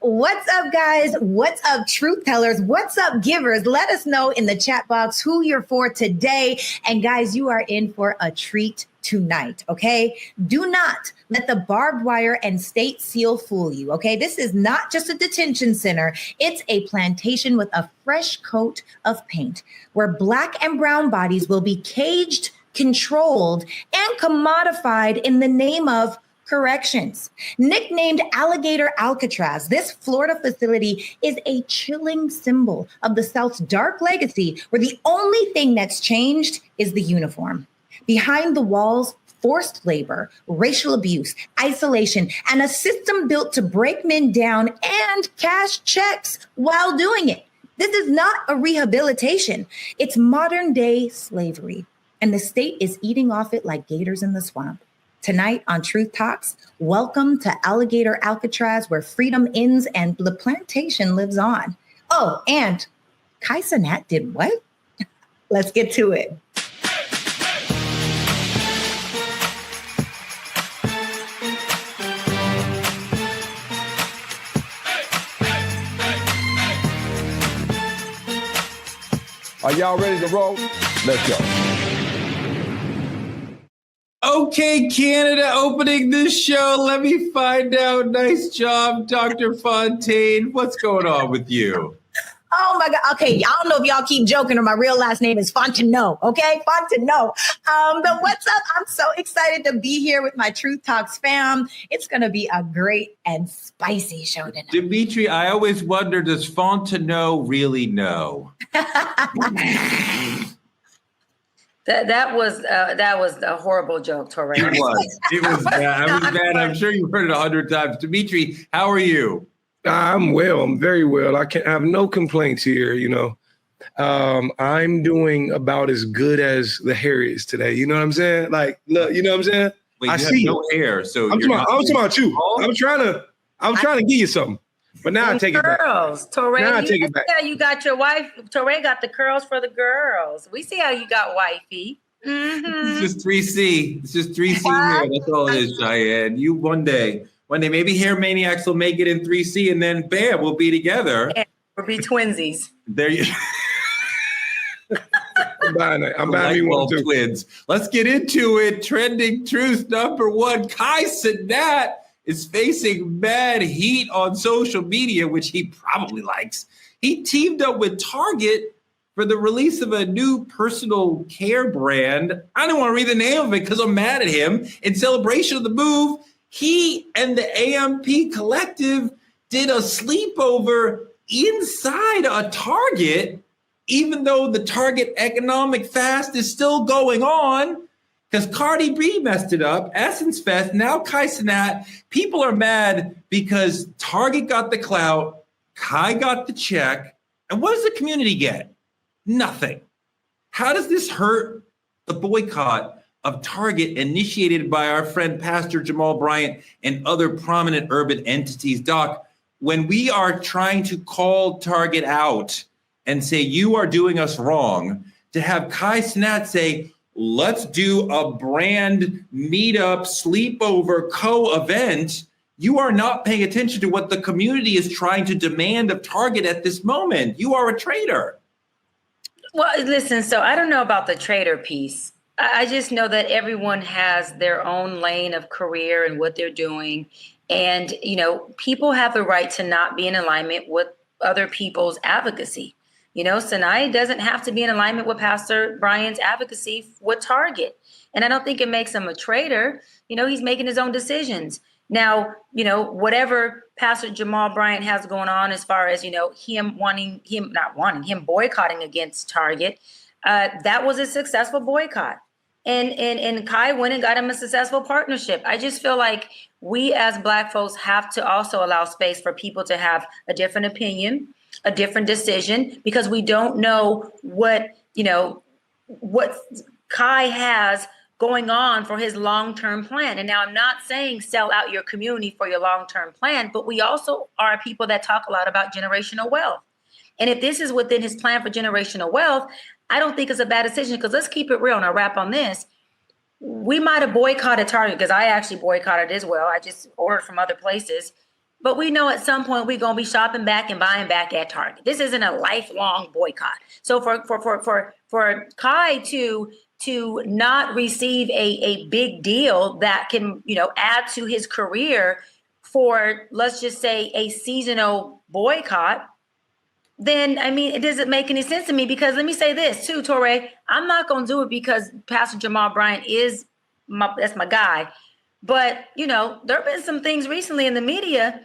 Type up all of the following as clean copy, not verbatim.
What's up, guys? What's up, truth tellers? What's up, givers? Let us know in the chat box who you're for today. And guys, you are in for a treat tonight, okay? Do not let the barbed wire and state seal fool you, okay? This is not just a detention center. It's a plantation with a fresh coat of paint where Black and brown bodies will be caged, controlled, and commodified in the name of corrections. Nicknamed Alligator Alcatraz, this Florida facility is a chilling symbol of the South's dark legacy, where the only thing that's changed is the uniform. Behind the walls, forced labor, racial abuse, isolation, and a system built to break men down and cash checks while doing it. This is not a rehabilitation. It's modern day slavery, and the state is eating off it like gators in the swamp. Tonight on Truth Talks, welcome to Alligator Alcatraz, where freedom ends and the plantation lives on. Oh, and Cenat did what? Let's get to it. Are y'all ready to roll? Let's go. Okay, Canada, opening this show. Let me find out. Nice job, Dr. Fontaine. What's going on with you? Oh my God. Okay. I don't know if y'all keep joking or my real last name is Fontenot. Okay. Fontenot. But what's up? I'm so excited to be here with my Truth Talks fam. It's going to be a great and spicy show tonight. Dimitri, I always wonder, does Fontenot really know? That was a horrible joke, Torre. It was bad. I was bad. I'm sure you've heard it 100 times. Dimitri, how are you? I'm well. I'm very well. I have no complaints here. I'm doing about as good as the hair is today. You know what I'm saying? Like, look, you know what I'm saying? Wait, I see no hair, so I'm talking about you. I'm trying to give you something, but now I take it back. Girls, Torre, now I take it back. How you got your wife? Torre got the curls for the girls. We see how you got wifey. Mm-hmm. It's just 3C. It's just 3C here. That's all it is, Cheyenne. You one day, maybe Hair Maniacs will make it in 3C, and then bam, we'll be together. Yeah, we'll be twinsies. There you. I'm buying it. I'm buying me one too. Twins. Let's get into it. Trending truth number one: Cenat is facing mad heat on social media, which he probably likes. He teamed up with Target for the release of a new personal care brand. I don't want to read the name of it because I'm mad at him. In celebration of the move, he and the AMP Collective did a sleepover inside a Target, even though the Target economic fast is still going on, because Cardi B messed it up. Essence Fest, now Cenat. People are mad because Target got the clout, Kai got the check, and what does the community get? Nothing. How does this hurt the boycott of Target initiated by our friend Pastor Jamal Bryant and other prominent urban entities? Doc, when we are trying to call Target out and say, you are doing us wrong, to have Cenat say, let's do a brand meetup, sleepover, co-event, you are not paying attention to what the community is trying to demand of Target at this moment. You are a traitor. Well, listen, so I don't know about the traitor piece. I just know that everyone has their own lane of career and what they're doing. And, people have the right to not be in alignment with other people's advocacy. Cenat doesn't have to be in alignment with Pastor Brian's advocacy with Target. And I don't think it makes him a traitor. He's making his own decisions. Now, whatever Pastor Jamal Bryant has going on as far as, him boycotting against Target, that was a successful boycott. And Kai went and got him a successful partnership. I just feel like we as Black folks have to also allow space for people to have a different opinion, a different decision, because we don't know what Kai has going on for his long-term plan. And now I'm not saying sell out your community for your long-term plan, but we also are people that talk a lot about generational wealth. And if this is within his plan for generational wealth, I don't think it's a bad decision, because let's keep it real and I'll wrap on this. We might have boycotted Target, because I actually boycotted as well. I just ordered from other places. but we know at some point we're going to be shopping back and buying back at Target. This isn't a lifelong boycott. So for Kai to not receive a big deal that can, add to his career for, let's just say, a seasonal boycott, then, it doesn't make any sense to me, because let me say this too, Torre, I'm not going to do it because Pastor Jamal Bryant that's my guy. But, there have been some things recently in the media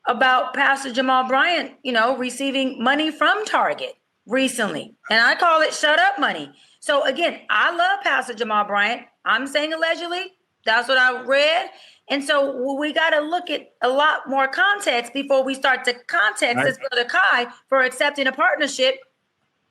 about Pastor Jamal Bryant, receiving money from Target recently. And I call it shut up money. So again, I love Pastor Jamal Bryant. I'm saying allegedly. That's what I read. And so we got to look at a lot more context before we start to context this brother Kai for accepting a partnership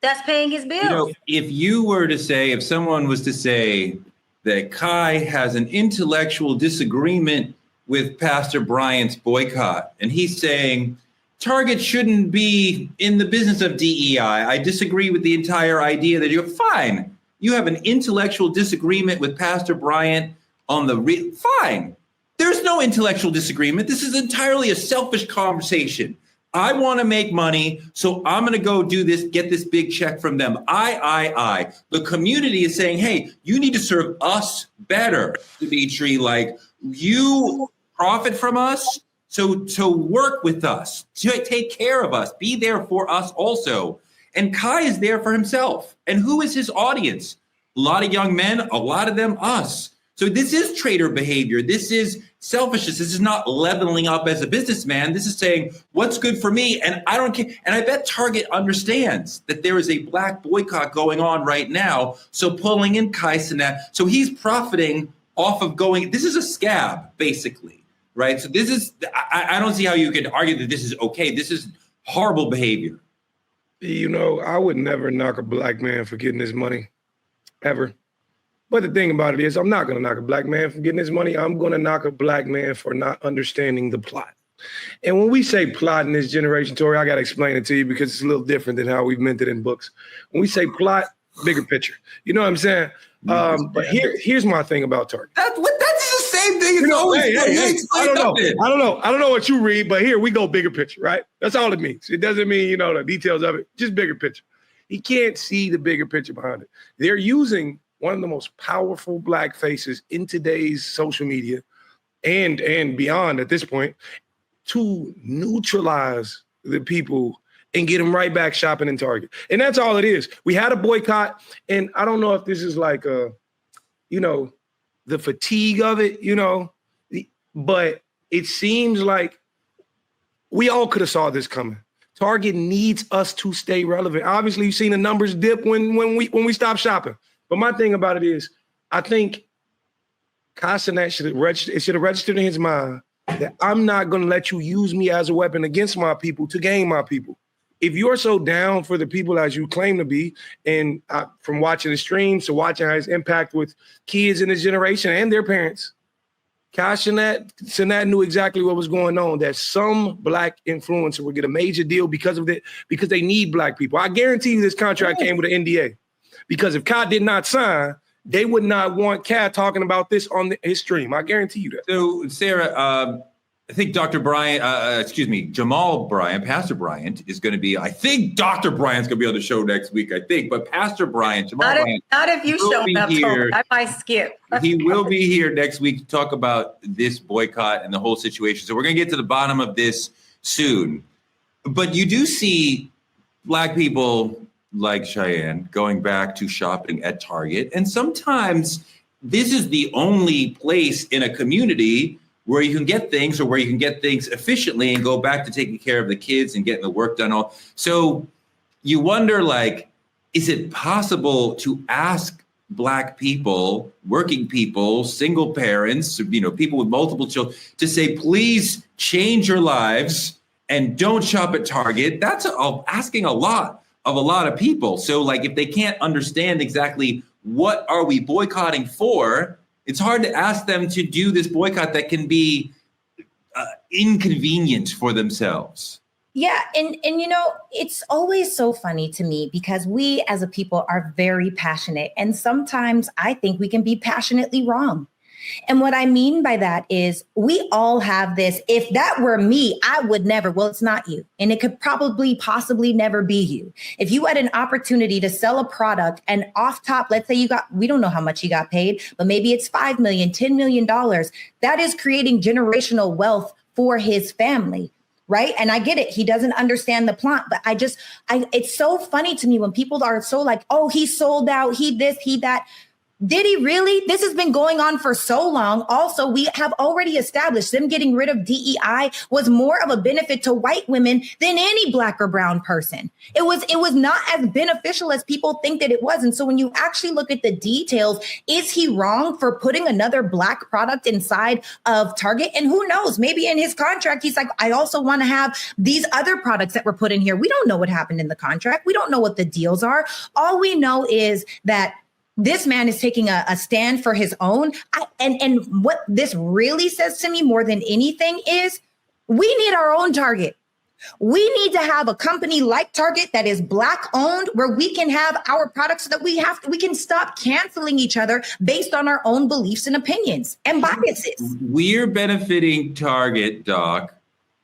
that's paying his bills. If someone was to say that Kai has an intellectual disagreement with Pastor Bryant's boycott, and he's saying Target shouldn't be in the business of DEI. I disagree with the entire idea that you're fine. You have an intellectual disagreement with Pastor Bryant on fine. There's no intellectual disagreement. This is entirely a selfish conversation. I want to make money, so I'm going to go do this, get this big check from them. I. The community is saying, hey, you need to serve us better, Dimitri. Like, you profit from us, so work with us, to take care of us, be there for us also. And Kai is there for himself. And who is his audience? A lot of young men, a lot of them us. So this is trader behavior. This is selfishness. This is not leveling up as a businessman. This is saying what's good for me. And I don't care. And I bet Target understands that there is a black boycott going on right now. So pulling in Kai Cenat. So he's profiting off of this is a scab, basically, right? So this is, I don't see how you could argue that this is okay. This is horrible behavior. I would never knock a black man for getting his money, ever. But the thing about it is, I'm not going to knock a black man for getting his money. I'm going to knock a black man for not understanding the plot. And when we say plot in this generation, Tori, I got to explain it to you because it's a little different than how we've meant it in books. When we say plot, bigger picture. You know what I'm saying? But here's my thing about Target. That's the same thing. I don't know. I don't know what you read, but here we go, bigger picture, right? That's all it means. It doesn't mean, the details of it, just bigger picture. He can't see the bigger picture behind it. They're using one of the most powerful black faces in today's social media and beyond at this point to neutralize the people and get them right back shopping in Target. And that's all it is. We had a boycott, and I don't know if this is like the fatigue of it, but it seems like we all could have saw this coming. Target needs us to stay relevant. Obviously, you've seen the numbers dip when we stop shopping. But my thing about it is, I think Kai Cenat should have registered in his mind that I'm not going to let you use me as a weapon against my people to gain my people. If you're so down for the people as you claim to be, and from watching the streams to watching his impact with kids in his generation and their parents, Kai Cenat knew exactly what was going on, that some black influencer would get a major deal because of it, because they need black people. I guarantee you this contract came with an NDA. Because if Kai did not sign, they would not want Kai talking about this on his stream. I guarantee you that. So, Sarah, I think Jamal Bryant, Pastor Bryant is going to be, I think Dr. Bryant's going to be on the show next week, but Pastor Bryant, Jamal Bryant. Not if you show up, I might skip. He will be here next week to talk about this boycott and the whole situation. So we're going to get to the bottom of this soon. But you do see black people like Cheyenne going back to shopping at Target. And sometimes this is the only place in a community where you can get things, or where you can get things efficiently and go back to taking care of the kids and getting the work done. So you wonder, is it possible to ask black people, working people, single parents, people with multiple children, to say, please change your lives and don't shop at Target? That's asking a lot of a lot of people. So if they can't understand exactly what are we boycotting for, it's hard to ask them to do this boycott that can be inconvenient for themselves. Yeah. And it's always so funny to me because we as a people are very passionate. And sometimes I think we can be passionately wrong. And what I mean by that is we all have this. If that were me, I would never. Well, it's not you. And it could probably possibly never be you. If you had an opportunity to sell a product and off top, let's say we don't know how much you got paid, but maybe it's $5 million, $10 million. That is creating generational wealth for his family. Right. And I get it. He doesn't understand the plot, but it's so funny to me when people are so like, oh, he sold out, he this, he that. Did he really? This has been going on for so long. Also, we have already established them getting rid of DEI was more of a benefit to white women than any Black or brown person. It was not as beneficial as people think that it was. And so when you actually look at the details, is he wrong for putting another Black product inside of Target? And who knows, maybe in his contract, he's like, I also want to have these other products that were put in here. We don't know what happened in the contract. We don't know what the deals are. All we know is that this man is taking a stand for his own. And what this really says to me more than anything is we need our own Target. We need to have a company like Target that is Black owned, where we can have our products so that we can stop canceling each other based on our own beliefs and opinions and biases. We're benefiting Target, Doc.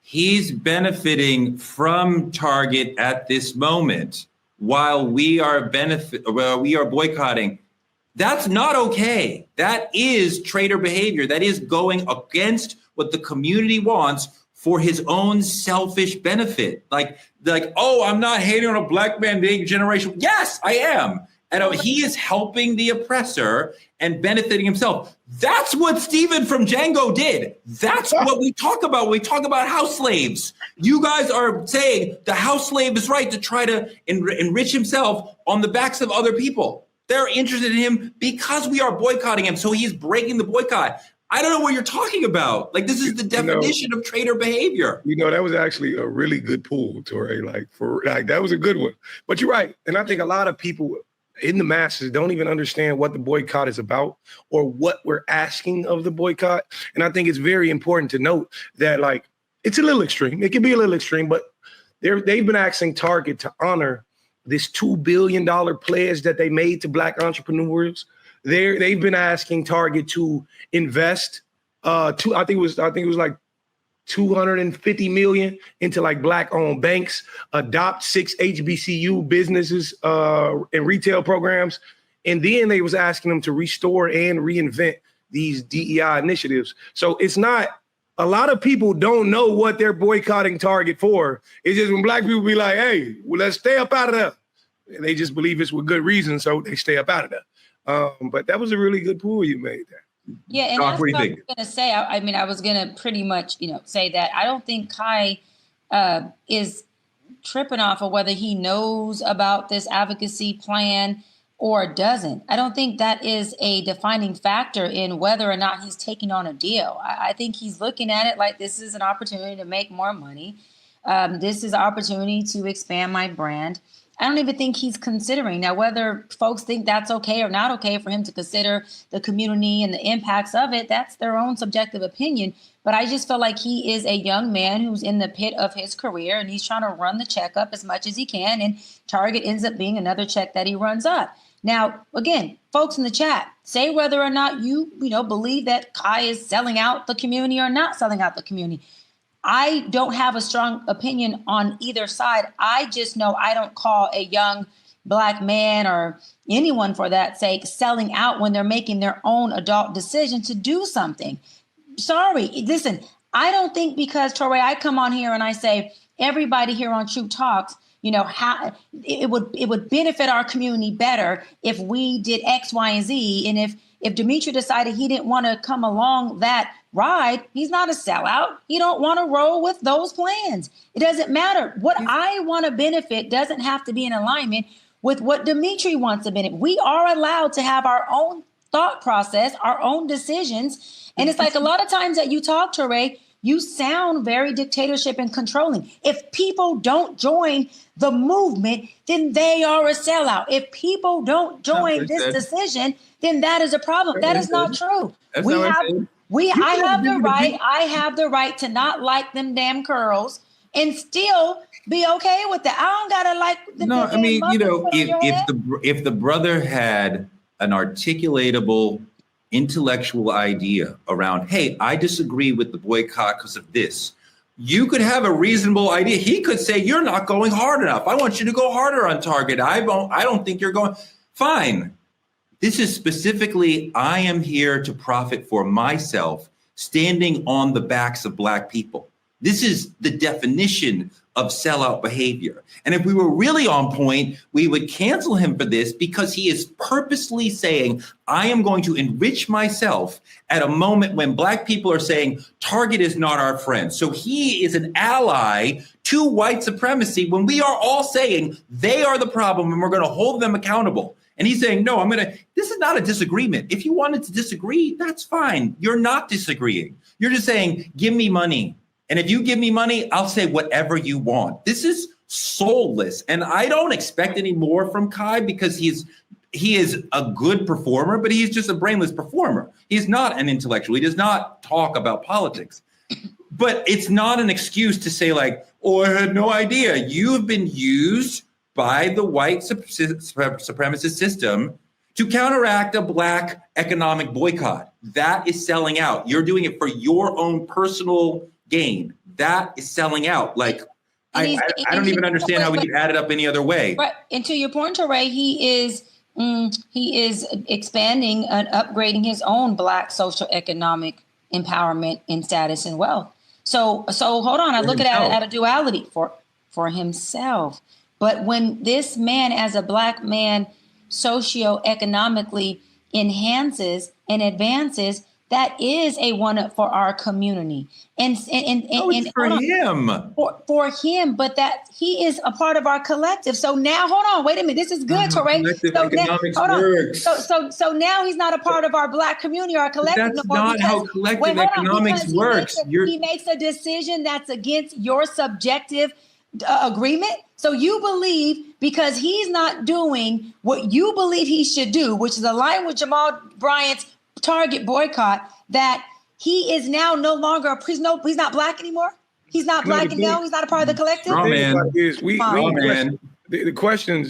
He's benefiting from Target at this moment while we are boycotting. That's not okay. That is traitor behavior. That is going against what the community wants for his own selfish benefit. Like, oh, I'm not hating on a Black man being generational. Yes, I am. And he is helping the oppressor and benefiting himself. That's what Stephen from Django did. That's what we talk about when we talk about house slaves. You guys are saying the house slave is right to try to enrich himself on the backs of other people. They're interested in him because we are boycotting him. So he's breaking the boycott. I don't know what you're talking about. Like, this is the definition of traitor behavior. That was actually a really good pull, Torre. That was a good one. But you're right. And I think a lot of people in the masses don't even understand what the boycott is about or what we're asking of the boycott. And I think it's very important to note that, it's a little extreme. It can be a little extreme, but they've been asking Target to honor this $2 billion pledge that they made to Black entrepreneurs. They've been asking Target to invest I think it was like $250 million into Black owned banks, adopt 6 HBCU businesses and retail programs. And then they was asking them to restore and reinvent these DEI initiatives. So it's not, a lot of people don't know what they're boycotting Target for. It's just when Black people be like, hey, well, let's stay up out of there. And they just believe it's with good reason, so they stay up out of there. But that was a really good pull you made there. Yeah, and that's what I was going to say. I was going to pretty much, say that I don't think Kai is tripping off of whether he knows about this advocacy plan or doesn't. I don't think that is a defining factor in whether or not he's taking on a deal. I think he's looking at it like this is an opportunity to make more money. This is an opportunity to expand my brand. I don't even think he's considering now whether folks think that's okay or not okay for him to consider the community and the impacts of it. That's their own subjective opinion. But I just feel like he is a young man who's in the pit of his career and he's trying to run the check up as much as he can. And Target ends up being another check that he runs up. Now, again, folks in the chat, say whether or not you believe that Kai is selling out the community or not selling out the community. I don't have a strong opinion on either side. I just know I don't call a young Black man or anyone for that sake selling out when they're making their own adult decision to do something. Sorry. Listen, I don't think because, Torre, I come on here and I say, everybody here on Truth Talks, how it would benefit our community better if we did X, Y, and Z. And if Dimitri decided he didn't want to come along that ride, he's not a sellout. He don't want to roll with those plans. It doesn't matter. What I want to benefit doesn't have to be in alignment with what Dimitri wants to benefit. We are allowed to have our own thought process, our own decisions. And it's like a lot of times that you talk to Ray, you sound very dictatorship and controlling. If people don't join the movement, then they are a sellout. If people don't join this decision, then that is a problem. That is not true. I have the right to not like them damn curls and still be okay with that. I don't gotta like the No, I mean, if the brother had an articulatable intellectual idea around, hey, I disagree with the boycott because of this. You could have a reasonable idea. He could say, you're not going hard enough. I want you to go harder on Target. I don't think you're going. Fine. This is specifically, I am here to profit for myself, standing on the backs of Black people. This is the definition of sellout behavior. And if we were really on point, we would cancel him for this because he is purposely saying, I am going to enrich myself at a moment when Black people are saying, Target is not our friend. So he is an ally to white supremacy when we are all saying they are the problem and we're going to hold them accountable. And he's saying, no, this is not a disagreement. If you wanted to disagree, that's fine. You're not disagreeing. You're just saying, give me money. And if you give me money, I'll say whatever you want. This is soulless. And I don't expect any more from Kai because he is a good performer, but he's just a brainless performer. He's not an intellectual. He does not talk about politics. But it's not an excuse to say like, oh, I had no idea. You have been used by the white supremacist system to counteract a Black economic boycott. That is selling out. You're doing it for your own personal gain. That is selling out. Like, I don't even understand how we could add it up any other way. Right. And to your point, Touré, he is expanding and upgrading his own Black social economic empowerment and status and wealth. So hold on. I look at it at a duality for himself. But when this man, as a Black man, socioeconomically enhances and advances, that is a one-up for our community. And for him. For him, but that he is a part of our collective. So now, hold on, wait a minute. This is good, Touré. So now he's not a part of our Black community or our collective. That's not how collective economics works. He makes a decision that's against your subjective agreement. So you believe because he's not doing what you believe he should do, which is aligned with Jamal Bryant's Target boycott, that he is now no longer he's not Black anymore. He's not Black and no, he's not a part of the collective. The question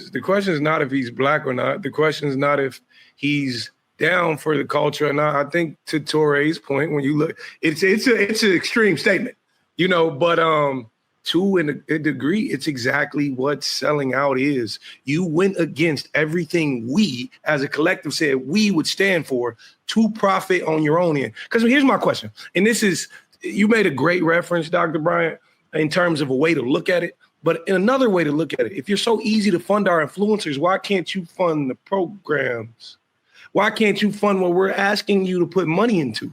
is not if he's Black or not. The question is not if he's down for the culture or not. I think to Touré's point, when you look, it's an extreme statement, but to a degree, it's exactly what selling out is. You went against everything we, as a collective, said we would stand for to profit on your own end. Because here's my question, and this is, you made a great reference, Dr. Bryant, in terms of a way to look at it. But in another way to look at it, if you're so easy to fund our influencers, why can't you fund the programs? Why can't you fund what we're asking you to put money into?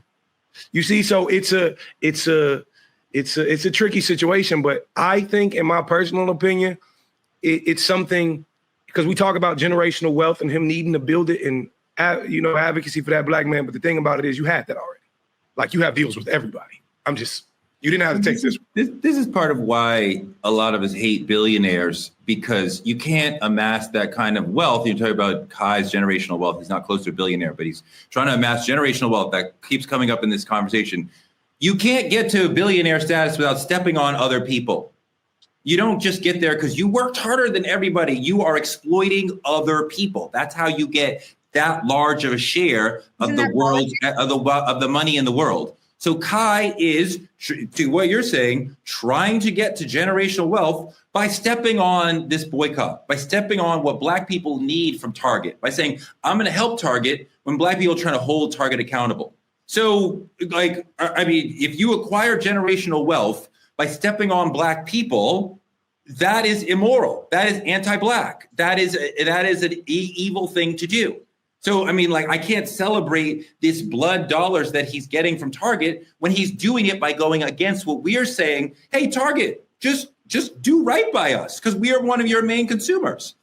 You see, so it's a tricky situation, but I think, in my personal opinion, it's something, because we talk about generational wealth and him needing to build it and, advocacy for that Black man. But the thing about it is you had that already. Like, you have deals with everybody. You didn't have to take this. This is part of why a lot of us hate billionaires, because you can't amass that kind of wealth. You're talking about Kai's generational wealth. He's not close to a billionaire, but he's trying to amass generational wealth. That keeps coming up in this conversation. You can't get to billionaire status without stepping on other people. You don't just get there because you worked harder than everybody. You are exploiting other people. That's how you get that large of a share of the world, of the money in the world. So Kai is, to what you're saying, trying to get to generational wealth by stepping on this boycott, by stepping on what Black people need from Target, by saying, I'm going to help Target when Black people are trying to hold Target accountable. So, if you acquire generational wealth by stepping on Black people, that is immoral. That is anti-Black. That is an evil thing to do. So, I can't celebrate this blood dollars that he's getting from Target when he's doing it by going against what we are saying. Hey, Target, just do right by us because we are one of your main consumers.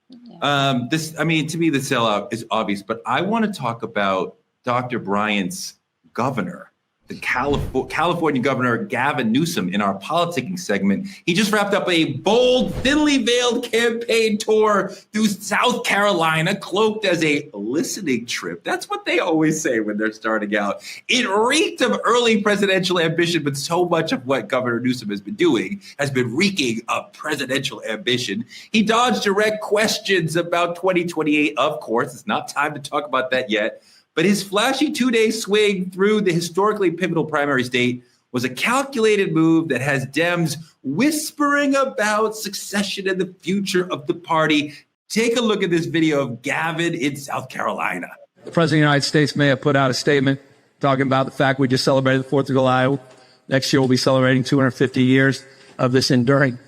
Yeah. To me, the sellout is obvious, but I want to talk about Dr. Bryant's governor, the California Governor Gavin Newsom, in our politicking segment. He just wrapped up a bold, thinly veiled campaign tour through South Carolina, cloaked as a listening trip. That's what they always say when they're starting out. It reeked of early presidential ambition, but so much of what Governor Newsom has been doing has been reeking of presidential ambition. He dodged direct questions about 2028. Of course, it's not time to talk about that yet. But his flashy 2-day swing through the historically pivotal primary state was a calculated move that has Dems whispering about succession and the future of the party. Take a look at this video of Gavin in South Carolina. The President of the United States may have put out a statement talking about the fact we just celebrated the 4th of July. Next year, we'll be celebrating 250 years of this enduring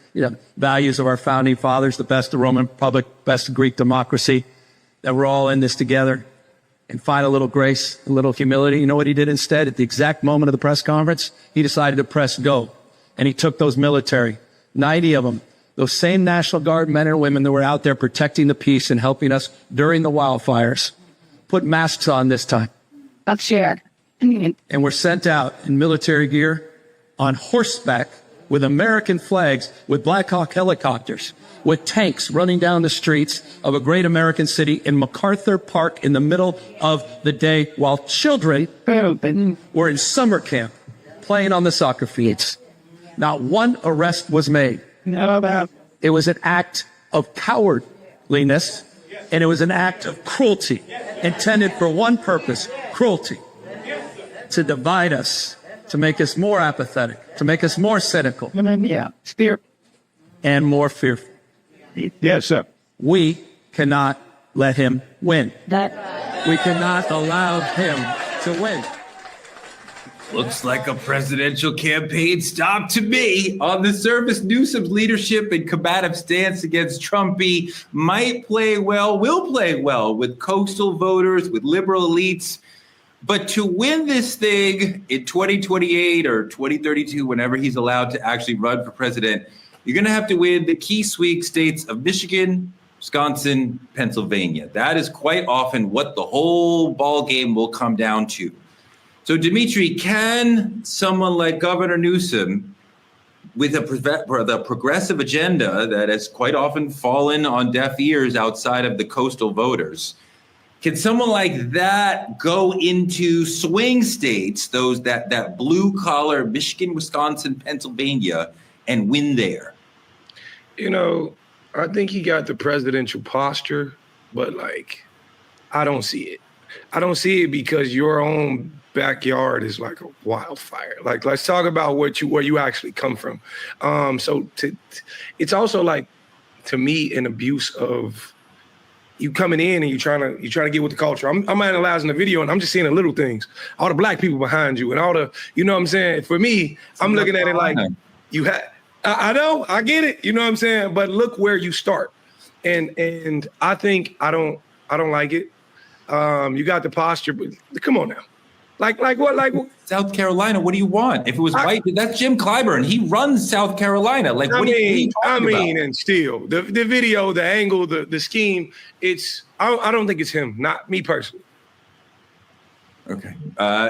values of our founding fathers, the best of the Roman Republic, best of Greek democracy, that we're all in this together. And find a little grace, a little humility. You know what he did instead? At the exact moment of the press conference, he decided to press go. And he took those military, 90 of them, those same National Guard men and women that were out there protecting the peace and helping us during the wildfires, put masks on this time. That's shared. And were sent out in military gear on horseback with American flags, with Black Hawk helicopters, with tanks running down the streets of a great American city in MacArthur Park in the middle of the day while children were in summer camp playing on the soccer fields. Not one arrest was made. It was an act of cowardliness, and it was an act of cruelty intended for one purpose, cruelty, to divide us, to make us more apathetic, to make us more cynical, and more fearful. Yes, sir. We cannot let him win. We cannot allow him to win. Looks like a presidential campaign stop to me. On the surface, Newsom's leadership and combative stance against Trumpy might play well, will play well with coastal voters, with liberal elites. But to win this thing in 2028 or 2032, whenever he's allowed to actually run for president, you're going to have to win the key swing states of Michigan, Wisconsin, Pennsylvania. That is quite often what the whole ball game will come down to. So, Dimitri, can someone like Governor Newsom, with a progressive agenda that has quite often fallen on deaf ears outside of the coastal voters, can someone like that go into swing states, those that blue collar Michigan, Wisconsin, Pennsylvania, and win there? You know, I think he got the presidential posture, but I don't see it. I don't see it because your own backyard is like a wildfire. Let's talk about where you actually come from. It's also to me, an abuse of you coming in and you trying to get with the culture. I'm analyzing the video and I'm just seeing the little things, all the black people behind you and all the, you know what I'm saying? For me, I'm looking at it like you had. I know, I get it, you know what I'm saying? But look where you start. And I think I don't like it. You got the posture, but come on now. Like what? South Carolina, what do you want? If it was white, that's Jim Clyburn. He runs South Carolina. What are you talking about? And still, the video, the angle, the scheme, I don't think it's him, not me personally. Okay.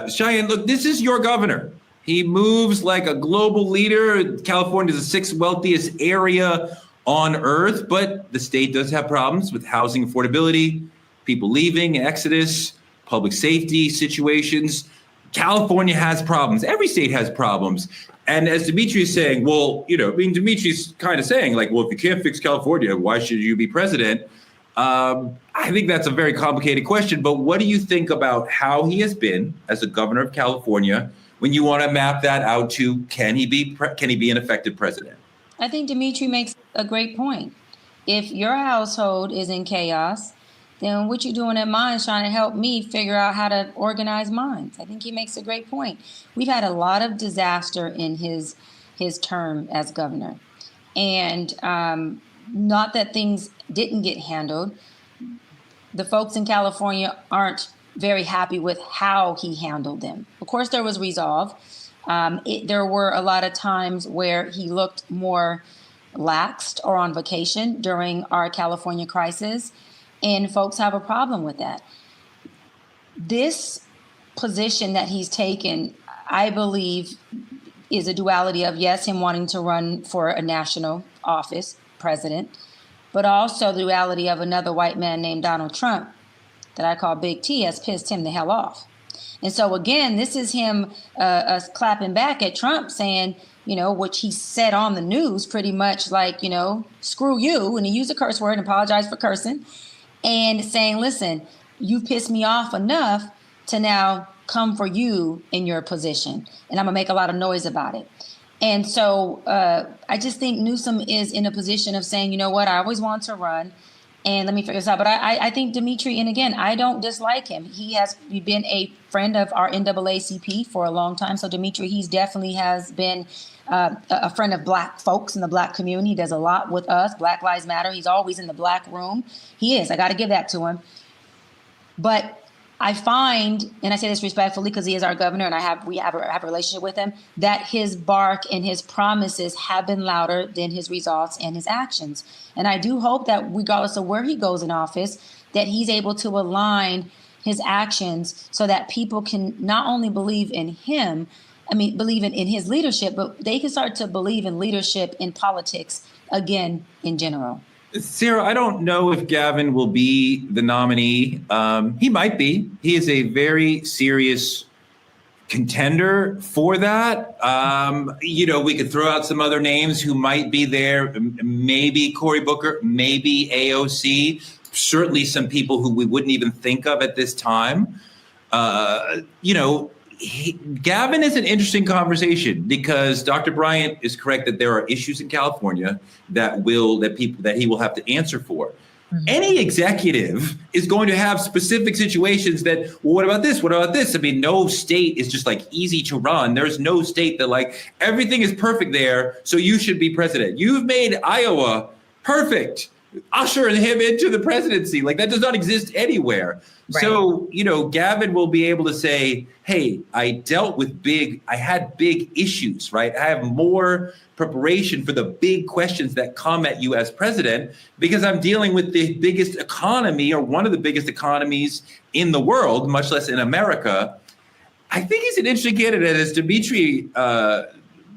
Cheyenne, look, this is your governor. He moves like a global leader. California is the 6th wealthiest area on earth, but the state does have problems with housing affordability, people leaving, exodus, public safety situations. California has problems. Every state has problems. And as Dimitri is saying, Dimitri's kind of saying if you can't fix California, why should you be president? I think that's a very complicated question. But what do you think about how he has been as a governor of California when you want to map that out to can he be an effective president? I think Dimitri makes a great point. If your household is in chaos, then what you doing at mine is trying to help me figure out how to organize mine. I think he makes a great point. We've had a lot of disaster in his term as governor. And not that things didn't get handled. The folks in California aren't very happy with how he handled them. Of course, there was resolve. There were a lot of times where he looked more laxed or on vacation during our California crisis. And folks have a problem with that. This position that he's taken, I believe, is a duality of, yes, him wanting to run for a national office, president, but also the duality of another white man named Donald Trump, that I call Big T, has pissed him the hell off. And so, again, this is him clapping back at Trump saying, which he said on the news pretty much screw you. And he used a curse word and apologized for cursing. And saying, listen, you've pissed me off enough to now come for you in your position. And I'm gonna make a lot of noise about it. And so I just think Newsom is in a position of saying, you know what, I always want to run and let me figure this out. But I think Dimitri, and again, I don't dislike him. He has been a friend of our NAACP for a long time. So Dimitri, he's definitely has been a friend of Black folks in the Black community. He does a lot with us. Black Lives Matter. He's always in the Black room. He is. I got to give that to him. But I find, and I say this respectfully because he is our governor and we have a relationship with him, that his bark and his promises have been louder than his results and his actions. And I do hope that regardless of where he goes in office, that he's able to align his actions so that people can not only believe in him, believe in his leadership, but they can start to believe in leadership in politics again in general. Sarah, I don't know if Gavin will be the nominee. He might be. He is a very serious contender for that. We could throw out some other names who might be there. Maybe Cory Booker, maybe AOC. Certainly some people who we wouldn't even think of at this time. Gavin is an interesting conversation because Dr. Bryant is correct that there are issues in California that he will have to answer for. Mm-hmm. Any executive is going to have specific situations that, well, what about this? What about this? I mean, no state is just like easy to run. There's no state that like everything is perfect there, so you should be president. You've made Iowa perfect. Usher him into the presidency. Like that does not exist anywhere. Right. So, Gavin will be able to say, hey, I had big issues, right? I have more preparation for the big questions that come at you as president because I'm dealing with the biggest economy or one of the biggest economies in the world, much less in America. I think he's an interesting candidate, as Dimitri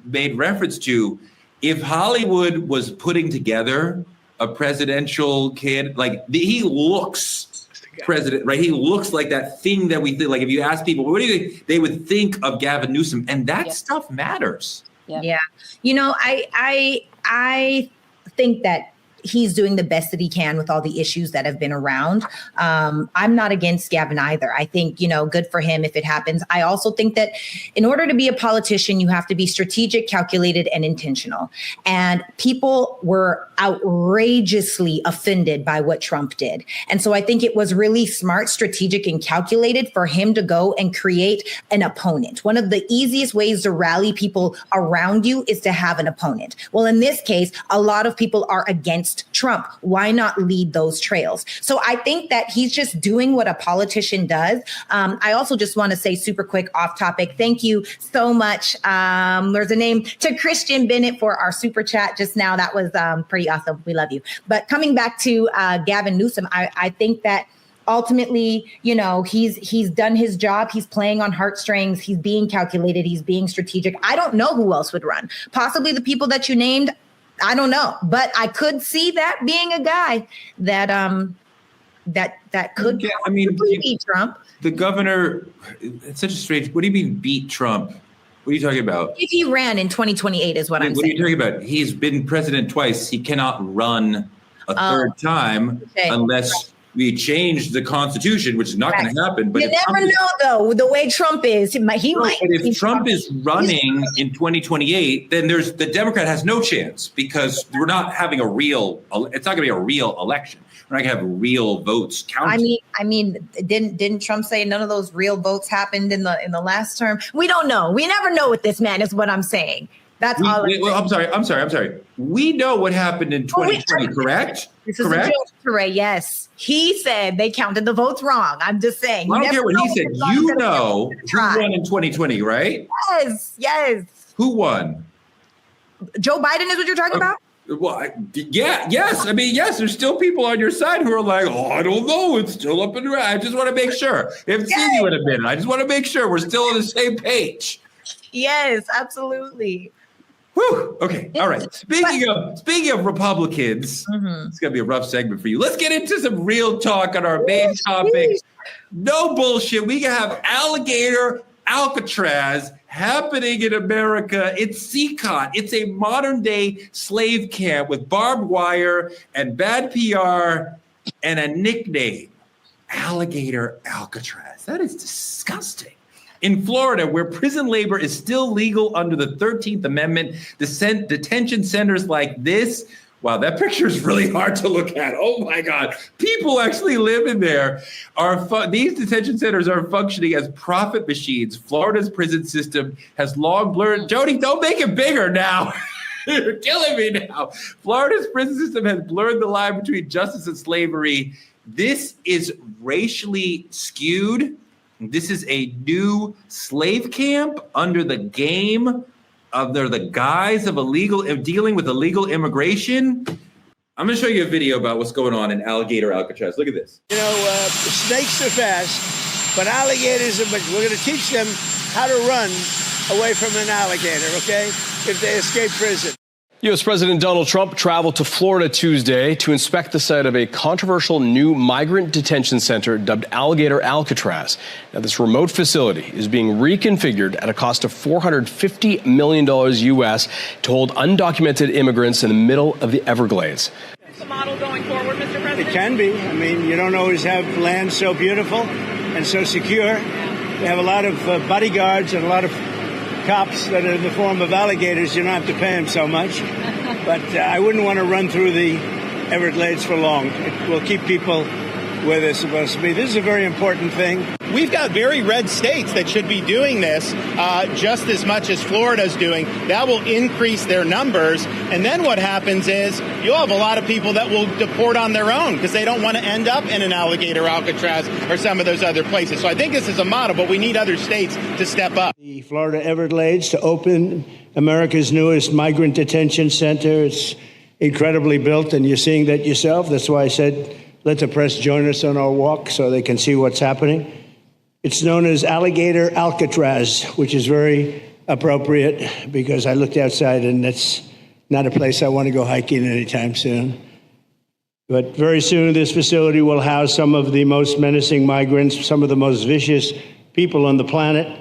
made reference to. If Hollywood was putting together a presidential kid, like he looks president, right? He looks like that thing that we think, like if you ask people, what do you think? They would think of Gavin Newsom, and that stuff matters. Yeah. I think that he's doing the best that he can with all the issues that have been around. I'm not against Gavin either. I think, good for him if it happens. I also think that in order to be a politician, you have to be strategic, calculated, and intentional. And people were outrageously offended by what Trump did. And so I think it was really smart, strategic, and calculated for him to go and create an opponent. One of the easiest ways to rally people around you is to have an opponent. Well, in this case, a lot of people are against Trump. Why not lead those trails? So I think that he's just doing what a politician does. I also just want to say super quick off topic. Thank you so much. There's a name to Christian Bennett for our super chat just now. That was pretty awesome. We love you. But coming back to Gavin Newsom, I think that ultimately, he's done his job. He's playing on heartstrings. He's being calculated. He's being strategic. I don't know who else would run. Possibly the people that you named. I don't know, but I could see that being a guy that could beat Trump. The governor, it's such a strange. What do you mean beat Trump? What are you talking about? If he ran in 2028 is what I'm saying. What are you talking about? He's been president twice. He cannot run a third time unless we change the Constitution, which is not going to happen. But you never know, though, the way Trump is. He might. But if Trump is running in 2028, then the Democrat has no chance because we're not having it's not going to be a real election. We're not going to have real votes counted. I mean, didn't Trump say none of those real votes happened in the last term? We don't know. We never know with this man, is what I'm saying. That's all. I'm sorry. We know what happened in 2020, correct? This is correct? A joke, yes. He said they counted the votes wrong. I'm just saying. I don't care what he said. You know who won in 2020, right? Yes. Who won? Joe Biden is what you're talking about? Well, yes. I mean, yes, there's still people on your side who are like, I don't know. It's still up in the air. I just want to make sure. If Cindy would have been, I just want to make sure we're still on the same page. Yes, absolutely. Whew. Okay. All right. Speaking of Republicans, It's going to be a rough segment for you. Let's get into some real talk on our main topic. No bullshit. We can have Alligator Alcatraz happening in America. It's Cenat. It's a modern day slave camp with barbed wire and bad PR and a nickname. Alligator Alcatraz. That is disgusting. In Florida, where prison labor is still legal under the 13th Amendment, detention centers like this, wow, that picture is really hard to look at. Oh my God. People actually live in there. These detention centers are functioning as profit machines. Florida's prison system has long blurred. Jody, don't make it bigger now. You're killing me now. Florida's prison system has blurred the line between justice and slavery. This is racially skewed. This is a new slave camp under the guise of dealing with illegal immigration. I'm going to show you a video about what's going on in Alligator Alcatraz. Look at this. You know, snakes are fast, but alligators are. We're going to teach them how to run away from an alligator, okay? If they escape prison. U.S. President Donald Trump traveled to Florida Tuesday to inspect the site of a controversial new migrant detention center dubbed Alligator Alcatraz. Now, this remote facility is being reconfigured at a cost of $450 million U.S. to hold undocumented immigrants in the middle of the Everglades. Is the model going forward, Mr. President? It can be. I mean, you don't always have land so beautiful and so secure. We have a lot of bodyguards and a lot of cops that are in the form of alligators. You don't have to pay them so much. But I wouldn't want to run through the Everglades for long. It will keep people where they're supposed to be. This is a very important thing. We've got very red states that should be doing this just as much as Florida's doing. That will increase their numbers. And then what happens is you'll have a lot of people that will deport on their own because they don't want to end up in an Alligator Alcatraz or some of those other places. So I think this is a model, but we need other states to step up. The Florida Everglades to open America's newest migrant detention center. It's incredibly built, and you're seeing that yourself. That's why I said let the press join us on our walk so they can see what's happening. It's known as Alligator Alcatraz, which is very appropriate because I looked outside and that's not a place I want to go hiking anytime soon. But very soon this facility will house some of the most menacing migrants, some of the most vicious people on the planet.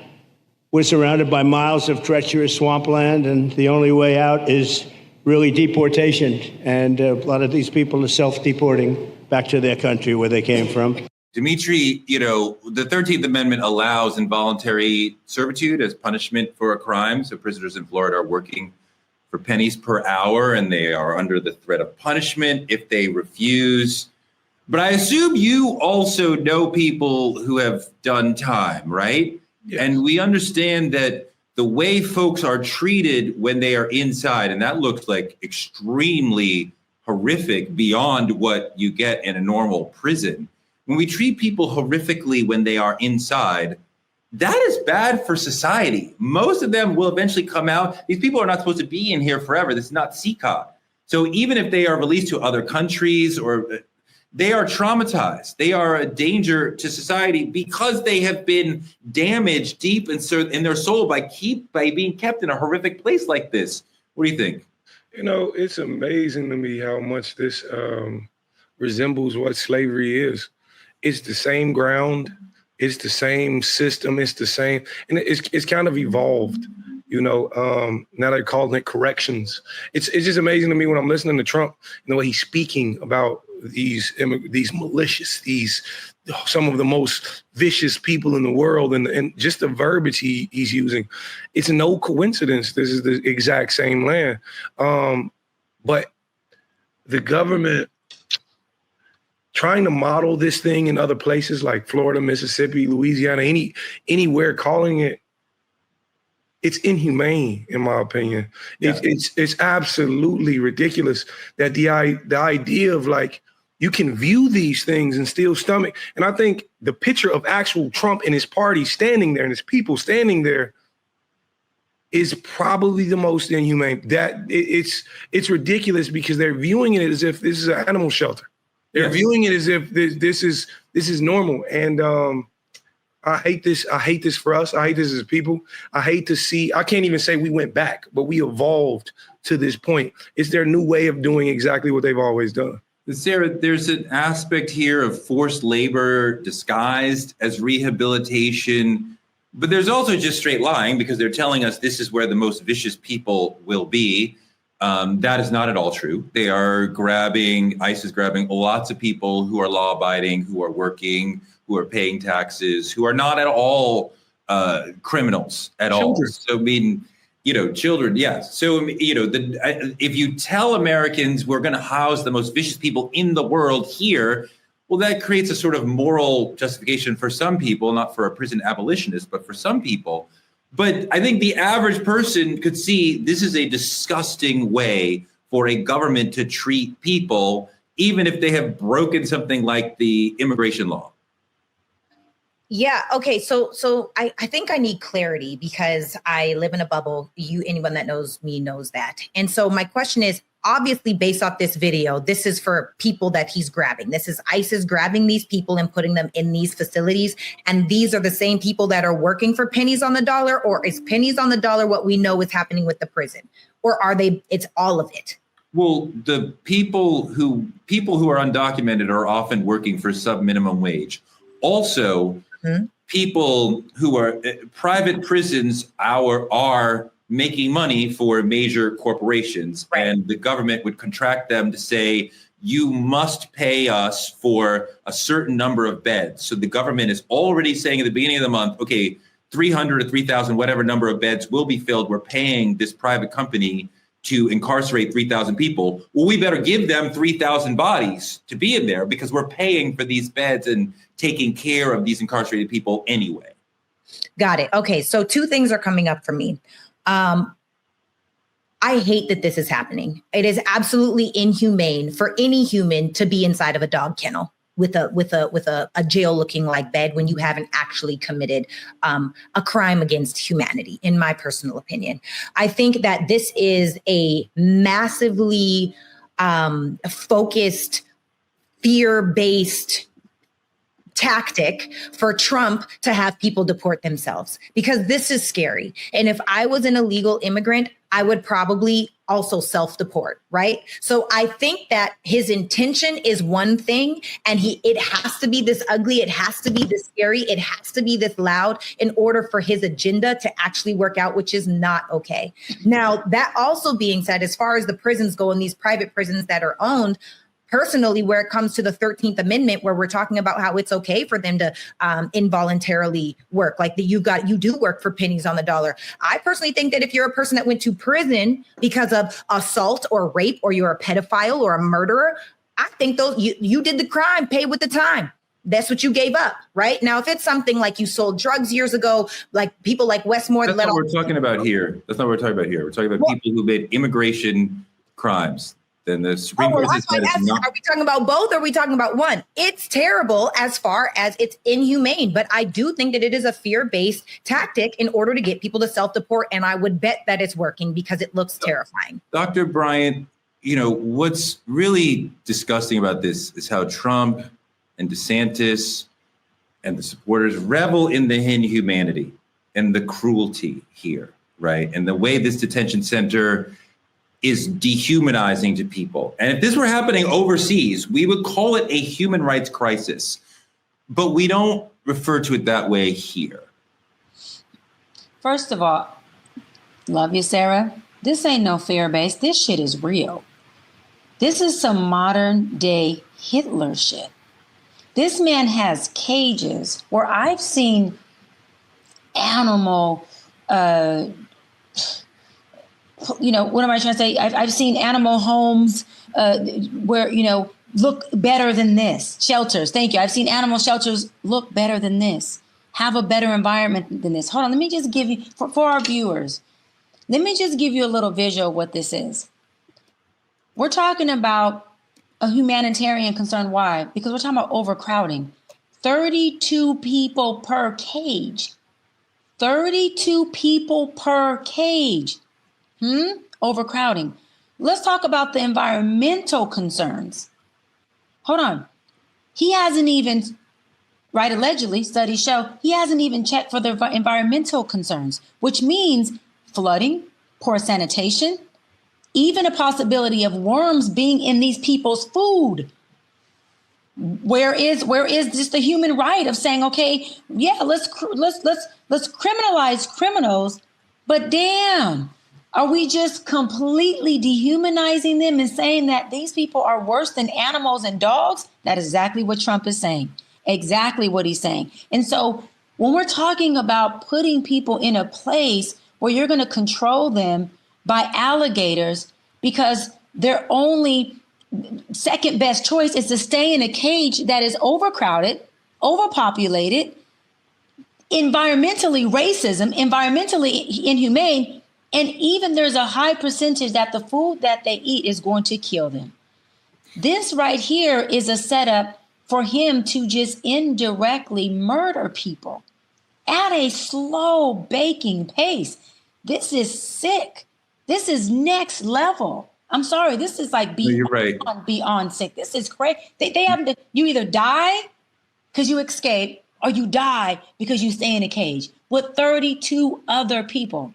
We're surrounded by miles of treacherous swampland, and the only way out is really deportation. And a lot of these people are self-deporting back to their country where they came from. Dimitri, you know, the 13th Amendment allows involuntary servitude as punishment for a crime. So prisoners in Florida are working for pennies per hour, and they are under the threat of punishment if they refuse. But I assume you also know people who have done time, right? Yes. And we understand that the way folks are treated when they are inside, and that looks like extremely horrific beyond what you get in a normal prison. When we treat people horrifically when they are inside, that is bad for society. Most of them will eventually come out. These people are not supposed to be in here forever. This is not CCOT. So even if they are released to other countries, or they are traumatized, they are a danger to society because they have been damaged deep in their soul by being kept in a horrific place like this. What do you think? You know, it's amazing to me how much this resembles what slavery is. It's the same ground. It's the same system. It's the same. And it's kind of evolved, you know. Now they're calling it corrections. It's just amazing to me when I'm listening to Trump, the way he's speaking about these malicious, some of the most vicious people in the world, and just the verbiage he's using. It's no coincidence this is the exact same land. But the government trying to model this thing in other places like Florida, Mississippi, Louisiana, anywhere, calling it's inhumane, in my opinion. Yeah. It's absolutely ridiculous that the idea of like, you can view these things and still stomach. And I think the picture of actual Trump and his party standing there and his people standing there is probably the most inhumane. That it's ridiculous because they're viewing it as if this is an animal shelter. They're viewing it as if this is normal. And I hate this. I hate this for us. I hate this as people. I hate to see, I can't even say we went back, but we evolved to this point. It's their new way of doing exactly what they've always done. Sarah, there's an aspect here of forced labor disguised as rehabilitation, but there's also just straight lying because they're telling us this is where the most vicious people will be. That is not at all true. ICE is grabbing lots of people who are law-abiding, who are working, who are paying taxes, who are not at all criminals at all. So, I mean, children, yes. So, if you tell Americans we're going to house the most vicious people in the world here, well, that creates a sort of moral justification for some people, not for a prison abolitionist, but for some people. But I think the average person could see this is a disgusting way for a government to treat people, even if they have broken something like the immigration law. Yeah. Okay. So I think I need clarity because I live in a bubble. Anyone that knows me knows that. And so my question is, obviously, based off this video, this is for people that he's grabbing. This is ISIS grabbing these people and putting them in these facilities. And these are the same people that are working for pennies on the dollar, or is pennies on the dollar what we know is happening with the prison? Or are it's all of it? Well, the people who are undocumented are often working for sub-minimum wage. Also, people who are private prisons are making money for major corporations, and the government would contract them to say, you must pay us for a certain number of beds. So the government is already saying at the beginning of the month, okay, 300 or 3,000, whatever number of beds will be filled. We're paying this private company to incarcerate 3,000 people. Well, we better give them 3,000 bodies to be in there because we're paying for these beds and taking care of these incarcerated people anyway. Got it. Okay. So two things are coming up for me. I hate that this is happening. It is absolutely inhumane for any human to be inside of a dog kennel with a jail looking like bed when you haven't actually committed a crime against humanity, in my personal opinion. I think that this is a massively focused, fear-based tactic for Trump to have people deport themselves, because this is scary. And if I was an illegal immigrant, I would probably also self-deport, right? So I think that his intention is one thing, and it has to be this ugly, it has to be this scary, it has to be this loud in order for his agenda to actually work out, which is not okay. Now, that also being said, as far as the prisons go and these private prisons that are owned, personally, where it comes to the 13th Amendment, where we're talking about how it's okay for them to involuntarily work, like you do work for pennies on the dollar. I personally think that if you're a person that went to prison because of assault or rape, or you're a pedophile or a murderer, I think you did the crime, pay with the time. That's what you gave up, right? Now, if it's something like you sold drugs years ago, like people like Westmore. That's not what we're talking about here. That's not what we're talking about here. We're talking about people who made immigration crimes. Then the Supreme Court has said it's not. Are we talking about both, or are we talking about one? It's terrible as far as it's inhumane, but I do think that it is a fear-based tactic in order to get people to self-deport, and I would bet that it's working because it looks terrifying. Dr. Bryant, what's really disgusting about this is how Trump and DeSantis and the supporters revel in the inhumanity and the cruelty here, right? And the way this detention center is dehumanizing to people. And if this were happening overseas, we would call it a human rights crisis. But we don't refer to it that way here. First of all, love you, Sarah. This ain't no fear-based. This shit is real. This is some modern day Hitler shit. This man has cages where I've seen animal, what am I trying to say? I've seen animal homes where, look better than this. Shelters. Thank you. I've seen animal shelters look better than this. Have a better environment than this. Hold on. Let me just give you, for our viewers, let me just give you a little visual of what this is. We're talking about a humanitarian concern. Why? Because we're talking about overcrowding. 32 people per cage. 32 people per cage. Overcrowding. Let's talk about the environmental concerns. Hold on. He hasn't even, right, allegedly, studies show, he hasn't even checked for the environmental concerns, which means flooding, poor sanitation, even a possibility of worms being in these people's food. Where is just the human right of saying, okay, yeah, let's criminalize criminals, but damn, Are we just completely dehumanizing them and saying that these people are worse than animals and dogs? That is exactly what Trump is saying. Exactly what he's saying. And so when we're talking about putting people in a place where you're going to control them by alligators because their only second best choice is to stay in a cage that is overcrowded, overpopulated, environmentally racism, environmentally inhumane, and even there's a high percentage that the food that they eat is going to kill them. This right here is a setup for him to just indirectly murder people at a slow baking pace. This is sick. This is next level. I'm sorry. This is like beyond sick. This is crazy. They have to, you either die because you escape or you die because you stay in a cage with 32 other people.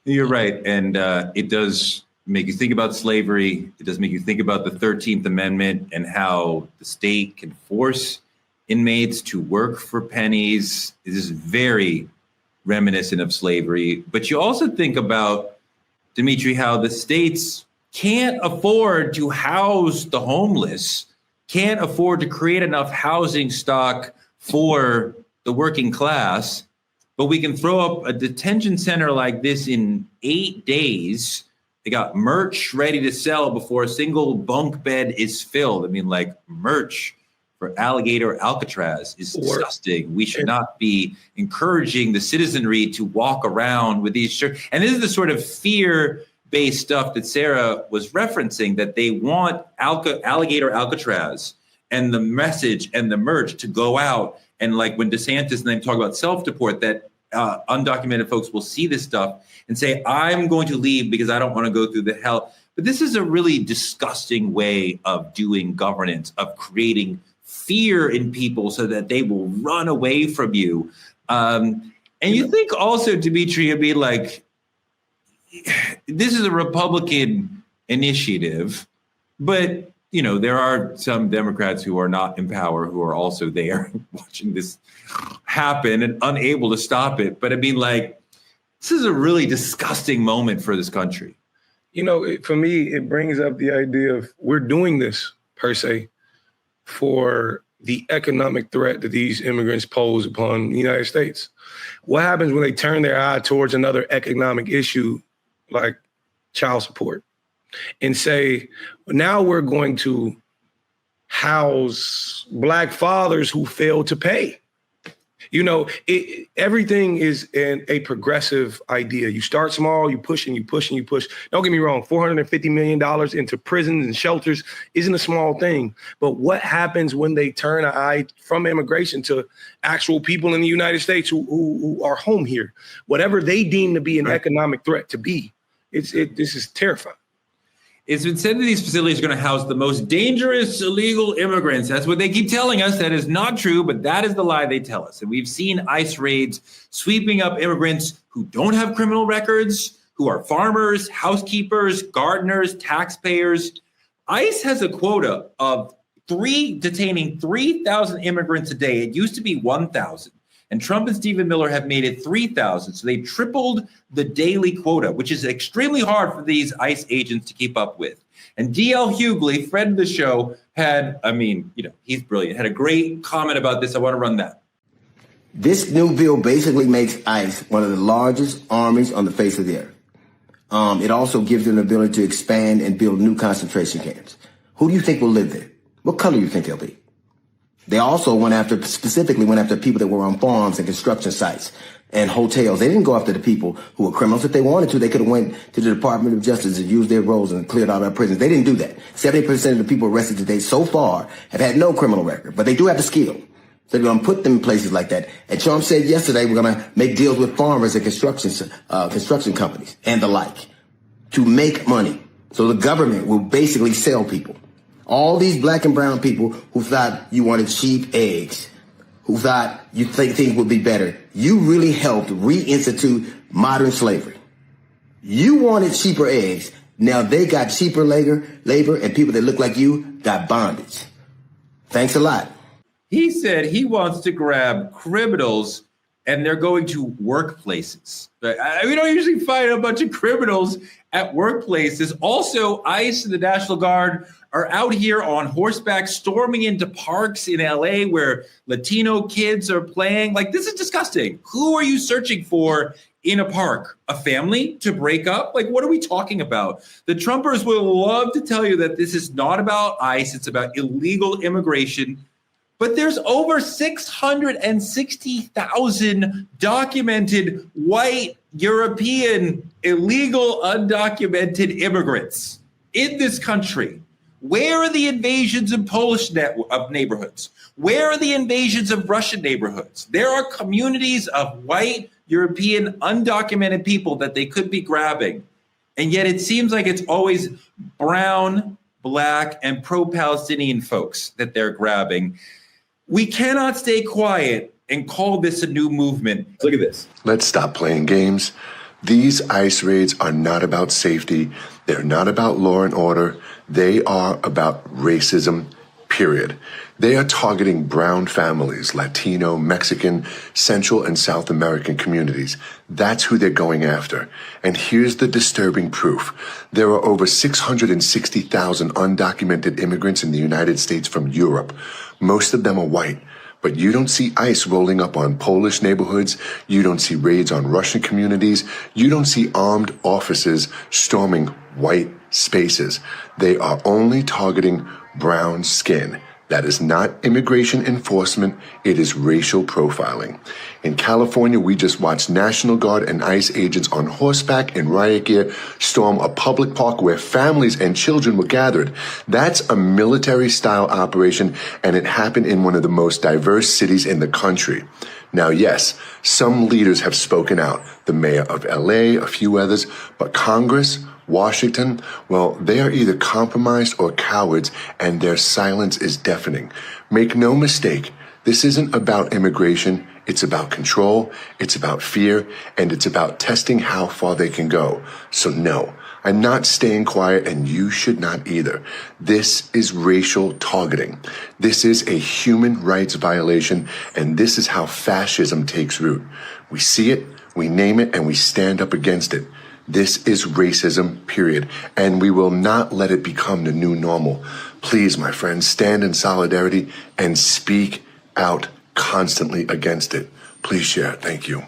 You're right. And it does make you think about slavery. It does make you think about the 13th Amendment and how the state can force inmates to work for pennies. It is very reminiscent of slavery. But you also think about, Dimitri, how the states can't afford to house the homeless, can't afford to create enough housing stock for the working class, but we can throw up a detention center like this in 8 days. They got merch ready to sell before a single bunk bed is filled. I mean, like, merch for Alligator Alcatraz is disgusting. We should not be encouraging the citizenry to walk around with these shirts. And this is the sort of fear-based stuff that Sarah was referencing, that they want Alligator Alcatraz and the message and the merch to go out. And like when DeSantis and them talk about self-deport, that undocumented folks will see this stuff and say, I'm going to leave because I don't want to go through the hell. But this is a really disgusting way of doing governance, of creating fear in people so that they will run away from you. And you think also, Dimitri, it'd be like, this is a Republican initiative, but you know, there are some Democrats who are not in power who are also there watching this happen and unable to stop it. But I mean, like, this is a really disgusting moment for this country. You know, for me, it brings up the idea of we're doing this, per se, for the economic threat that these immigrants pose upon the United States. What happens when they turn their eye towards another economic issue like child support and say, now we're going to house Black fathers who fail to pay? You know, everything is a progressive idea. You start small, you push and you push and you push. Don't get me wrong, $450 million into prisons and shelters isn't a small thing. But what happens when they turn an eye from immigration to actual people in the United States who are home here? Whatever they deem to be an economic threat to be, this is terrifying. It's been said that these facilities are going to house the most dangerous illegal immigrants. That's what they keep telling us. That is not true, but that is the lie they tell us. And we've seen ICE raids sweeping up immigrants who don't have criminal records, who are farmers, housekeepers, gardeners, taxpayers. ICE has a quota of detaining 3,000 immigrants a day. It used to be 1,000. And Trump and Stephen Miller have made it 3,000. So they tripled the daily quota, which is extremely hard for these ICE agents to keep up with. And D.L. Hughley, friend of the show, he's brilliant, had a great comment about this. I want to run that. This new bill basically makes ICE one of the largest armies on the face of the earth. It also gives them the ability to expand and build new concentration camps. Who do you think will live there? What color do you think they'll be? They also specifically went after people that were on farms and construction sites and hotels. They didn't go after the people who were criminals. If they wanted to, they could have went to the Department of Justice and used their roles and cleared out our prisons. They didn't do that. 70% of the people arrested today so far have had no criminal record, but they do have the skill. So they're going to put them in places like that. And Trump said yesterday, we're going to make deals with farmers and construction companies and the like to make money. So the government will basically sell people. All these Black and brown people who thought you wanted cheap eggs, who thought you think things would be better, you really helped reinstitute modern slavery. You wanted cheaper eggs. Now they got cheaper labor, and people that look like you got bondage. Thanks a lot. He said he wants to grab criminals and they're going to workplaces. We don't usually find a bunch of criminals at workplaces. Also, ICE and the National Guard are out here on horseback, storming into parks in LA where Latino kids are playing. Like, this is disgusting. Who are you searching for in a park? A family to break up? Like, what are we talking about? The Trumpers will love to tell you that this is not about ICE. It's about illegal immigration. But there's over 660,000 documented white European illegal undocumented immigrants in this country. Where are the invasions of Polish neighborhoods? Where are the invasions of Russian neighborhoods? There are communities of white European undocumented people that they could be grabbing. And yet it seems like it's always brown, black, and pro-Palestinian folks that they're grabbing. We cannot stay quiet and call this a new movement. Look at this. Let's stop playing games. These ICE raids are not about safety. They're not about law and order. They are about racism, period. They are targeting brown families, Latino, Mexican, Central and South American communities. That's who they're going after. And here's the disturbing proof. There are over 660,000 undocumented immigrants in the United States from Europe. Most of them are white. But you don't see ICE rolling up on Polish neighborhoods. You don't see raids on Russian communities. You don't see armed officers storming white spaces. They are only targeting brown skin. That is not immigration enforcement. It is racial profiling. In California, we just watched National Guard and ICE agents on horseback in riot gear storm a public park where families and children were gathered. That's a military-style operation, and it happened in one of the most diverse cities in the country. Now, yes, some leaders have spoken out. The mayor of LA, a few others, but Congress, Washington, well, they are either compromised or cowards, and their silence is deafening. Make no mistake, this isn't about immigration. It's about control, it's about fear, and it's about testing how far they can go. So no, I'm not staying quiet, and you should not either. This is racial targeting. This is a human rights violation, and this is how fascism takes root. We see it, we name it, and we stand up against it. This is racism, period. And we will not let it become the new normal. Please, my friends, stand in solidarity and speak out constantly against it. Please share. Thank you.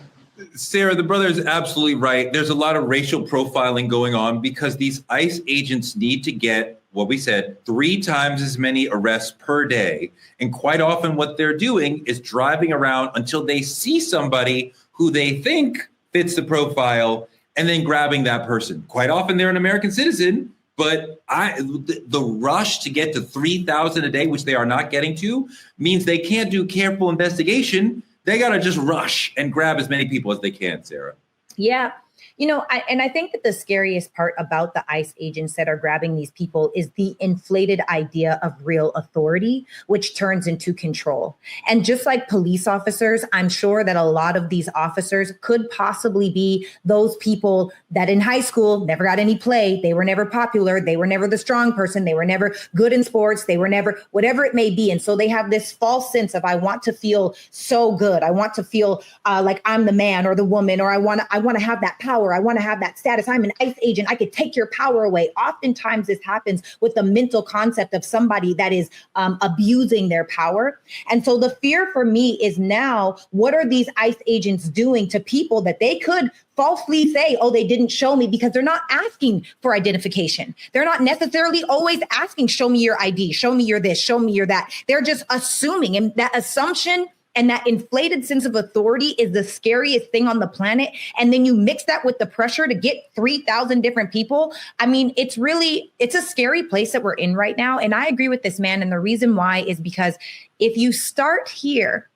Sarah, the brother is absolutely right. There's a lot of racial profiling going on because these ICE agents need to get, what we said, 3 times as many arrests per day. And quite often what they're doing is driving around until they see somebody who they think fits the profile and then grabbing that person. Quite often they're an American citizen, but the rush to get to 3,000 a day, which they are not getting to, means they can't do careful investigation. They got to just rush and grab as many people as they can, Sarah. Yeah. You know, I think that the scariest part about the ICE agents that are grabbing these people is the inflated idea of real authority, which turns into control. And just like police officers, I'm sure that a lot of these officers could possibly be those people that in high school never got any play. They were never popular. They were never the strong person. They were never good in sports. They were never whatever it may be. And so they have this false sense of, I want to feel so good. I want to feel like I'm the man or the woman, or I want to have that power. I want to have that status. I'm an ICE agent. I could take your power away. Oftentimes this happens with the mental concept of somebody that is abusing their power. And so the fear for me is now, what are these ICE agents doing to people that they could falsely say, oh, they didn't show me, because they're not asking for identification. They're not necessarily always asking, show me your ID, show me your this, show me your that. They're just assuming, and that assumption and that inflated sense of authority is the scariest thing on the planet. And then you mix that with the pressure to get 3,000 different people. I mean, it's a scary place that we're in right now. And I agree with this man. And the reason why is because if you start here,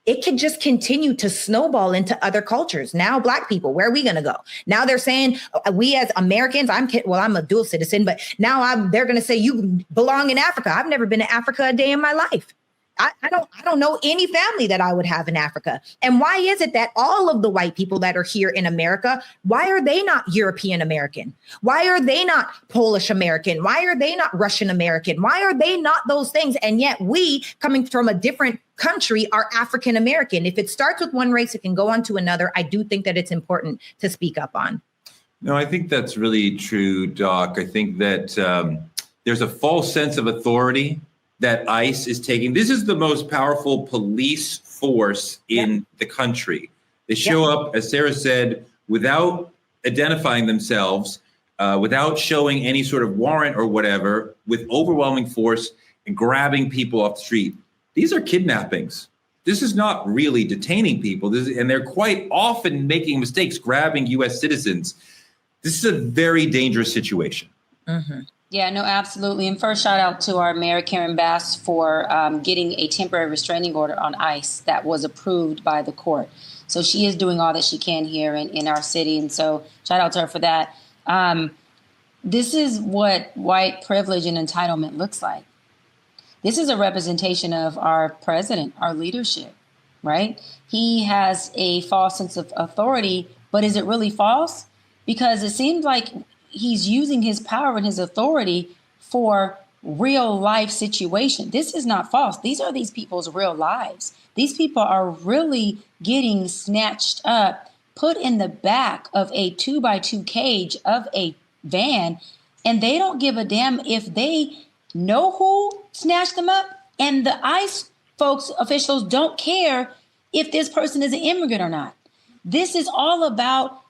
it could just continue to snowball into other cultures. Now, Black people, where are we going to go? Now they're saying we as Americans, I'm a dual citizen, but now they're going to say you belong in Africa. I've never been to Africa a day in my life. I don't know any family that I would have in Africa. And why is it that all of the white people that are here in America, why are they not European American? Why are they not Polish American? Why are they not Russian American? Why are they not those things? And yet we, coming from a different country, are African American. If it starts with one race, it can go on to another. I do think that it's important to speak up on. No, I think that's really true, Doc. I think that there's a false sense of authority that ICE is taking. This is the most powerful police force in the country. They show up, as Sarah said, without identifying themselves, without showing any sort of warrant or whatever, with overwhelming force and grabbing people off the street. These are kidnappings. This is not really detaining people. And they're quite often making mistakes, grabbing U.S. citizens. This is a very dangerous situation. Mm-hmm. Yeah, no, absolutely. And first, shout out to our Mayor, Karen Bass, for getting a temporary restraining order on ICE that was approved by the court. So she is doing all that she can here in our city. And so shout out to her for that. This is what white privilege and entitlement looks like. This is a representation of our president, our leadership, right? He has a false sense of authority, but is it really false? Because it seems like he's using his power and his authority for real life situation. This is not false. These are these people's real lives. These people are really getting snatched up, put in the back of a 2x2 cage of a van, and they don't give a damn if they know who snatched them up. And the ICE folks, officials, don't care if this person is an immigrant or not. This is all about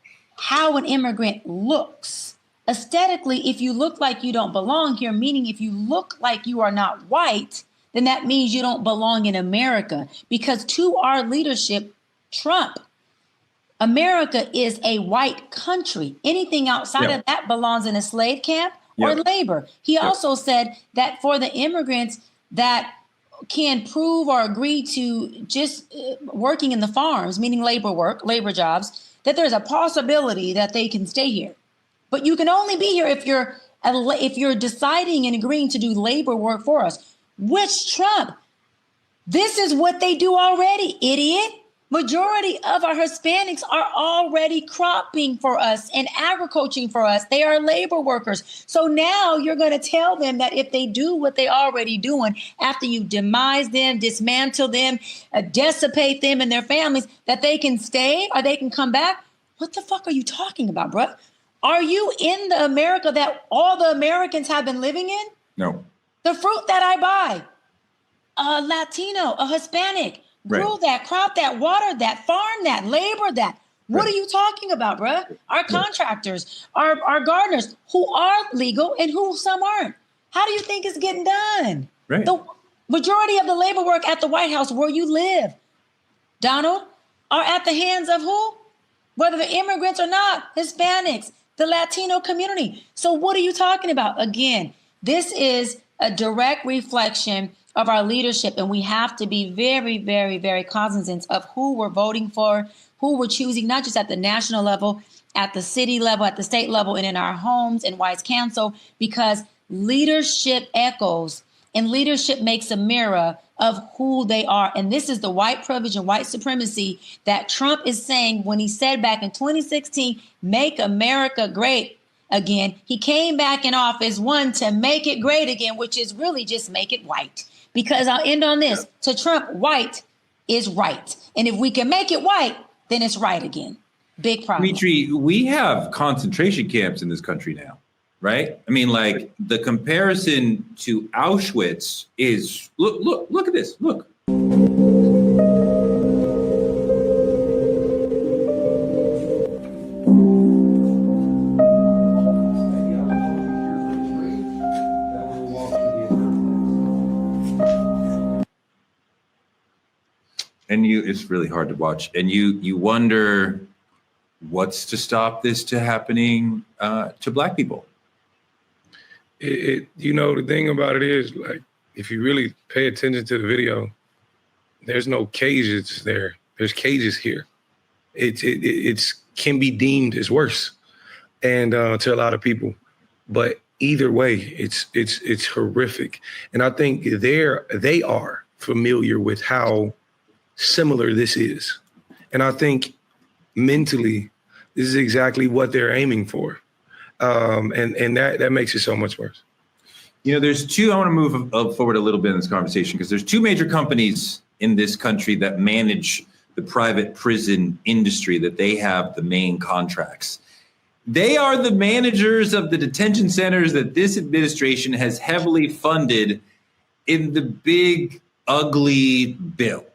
how an immigrant looks. Aesthetically, if you look like you don't belong here, meaning if you look like you are not white, then that means you don't belong in America. Because to our leadership, Trump, America is a white country. Anything outside of that belongs in a slave camp or labor. He also said that for the immigrants that can prove or agree to just working in the farms, meaning labor jobs, that there's a possibility that they can stay here. But you can only be here if you're deciding and agreeing to do labor work for us. Which Trump? This is what they do already, idiot. Majority of our Hispanics are already cropping for us and agriculturing for us. They are labor workers. So now you're going to tell them that if they do what they already doing, after you demise them, dismantle them, dissipate them and their families, that they can stay or they can come back? What the fuck are you talking about, bro? Are you in the America that all the Americans have been living in? No. The fruit that I buy, a Latino, a Hispanic, grew that, crop that, water that, farm that, labor that. What are you talking about, bruh? Our contractors, our gardeners, who are legal and who some aren't. How do you think it's getting done? Right. The majority of the labor work at the White House where you live, Donald, are at the hands of who? Whether they're immigrants or not, Hispanics, the Latino community. So what are you talking about? Again, this is a direct reflection of our leadership, and we have to be very, very, very cognizant of who we're voting for, who we're choosing, not just at the national level, at the city level, at the state level, and in our homes and wise council, because leadership echoes and leadership makes a mirror of who they are. And this is the white privilege and white supremacy that Trump is saying when he said back in 2016, make America great again. He came back in office, one, to make it great again, which is really just make it white. Because I'll end on this. To Trump, white is right. And if we can make it white, then it's right again. Big problem. Dimitri, we have concentration camps in this country now, right? I mean, like the comparison to Auschwitz is, look at this, look. And it's really hard to watch. And you wonder what's to stop this to happening to Black people. The thing about it is, like, if you really pay attention to the video, there's no cages there. There's cages here. It's can be deemed as worse, and to a lot of people. But either way, it's horrific. And I think they are familiar with how similar this is. And I think mentally, this is exactly what they're aiming for. And that makes it so much worse. You know, there's two, I want to move forward a little bit in this conversation, because there's two major companies in this country that manage the private prison industry, that they have the main contracts. They are the managers of the detention centers that this administration has heavily funded in the big, ugly bill.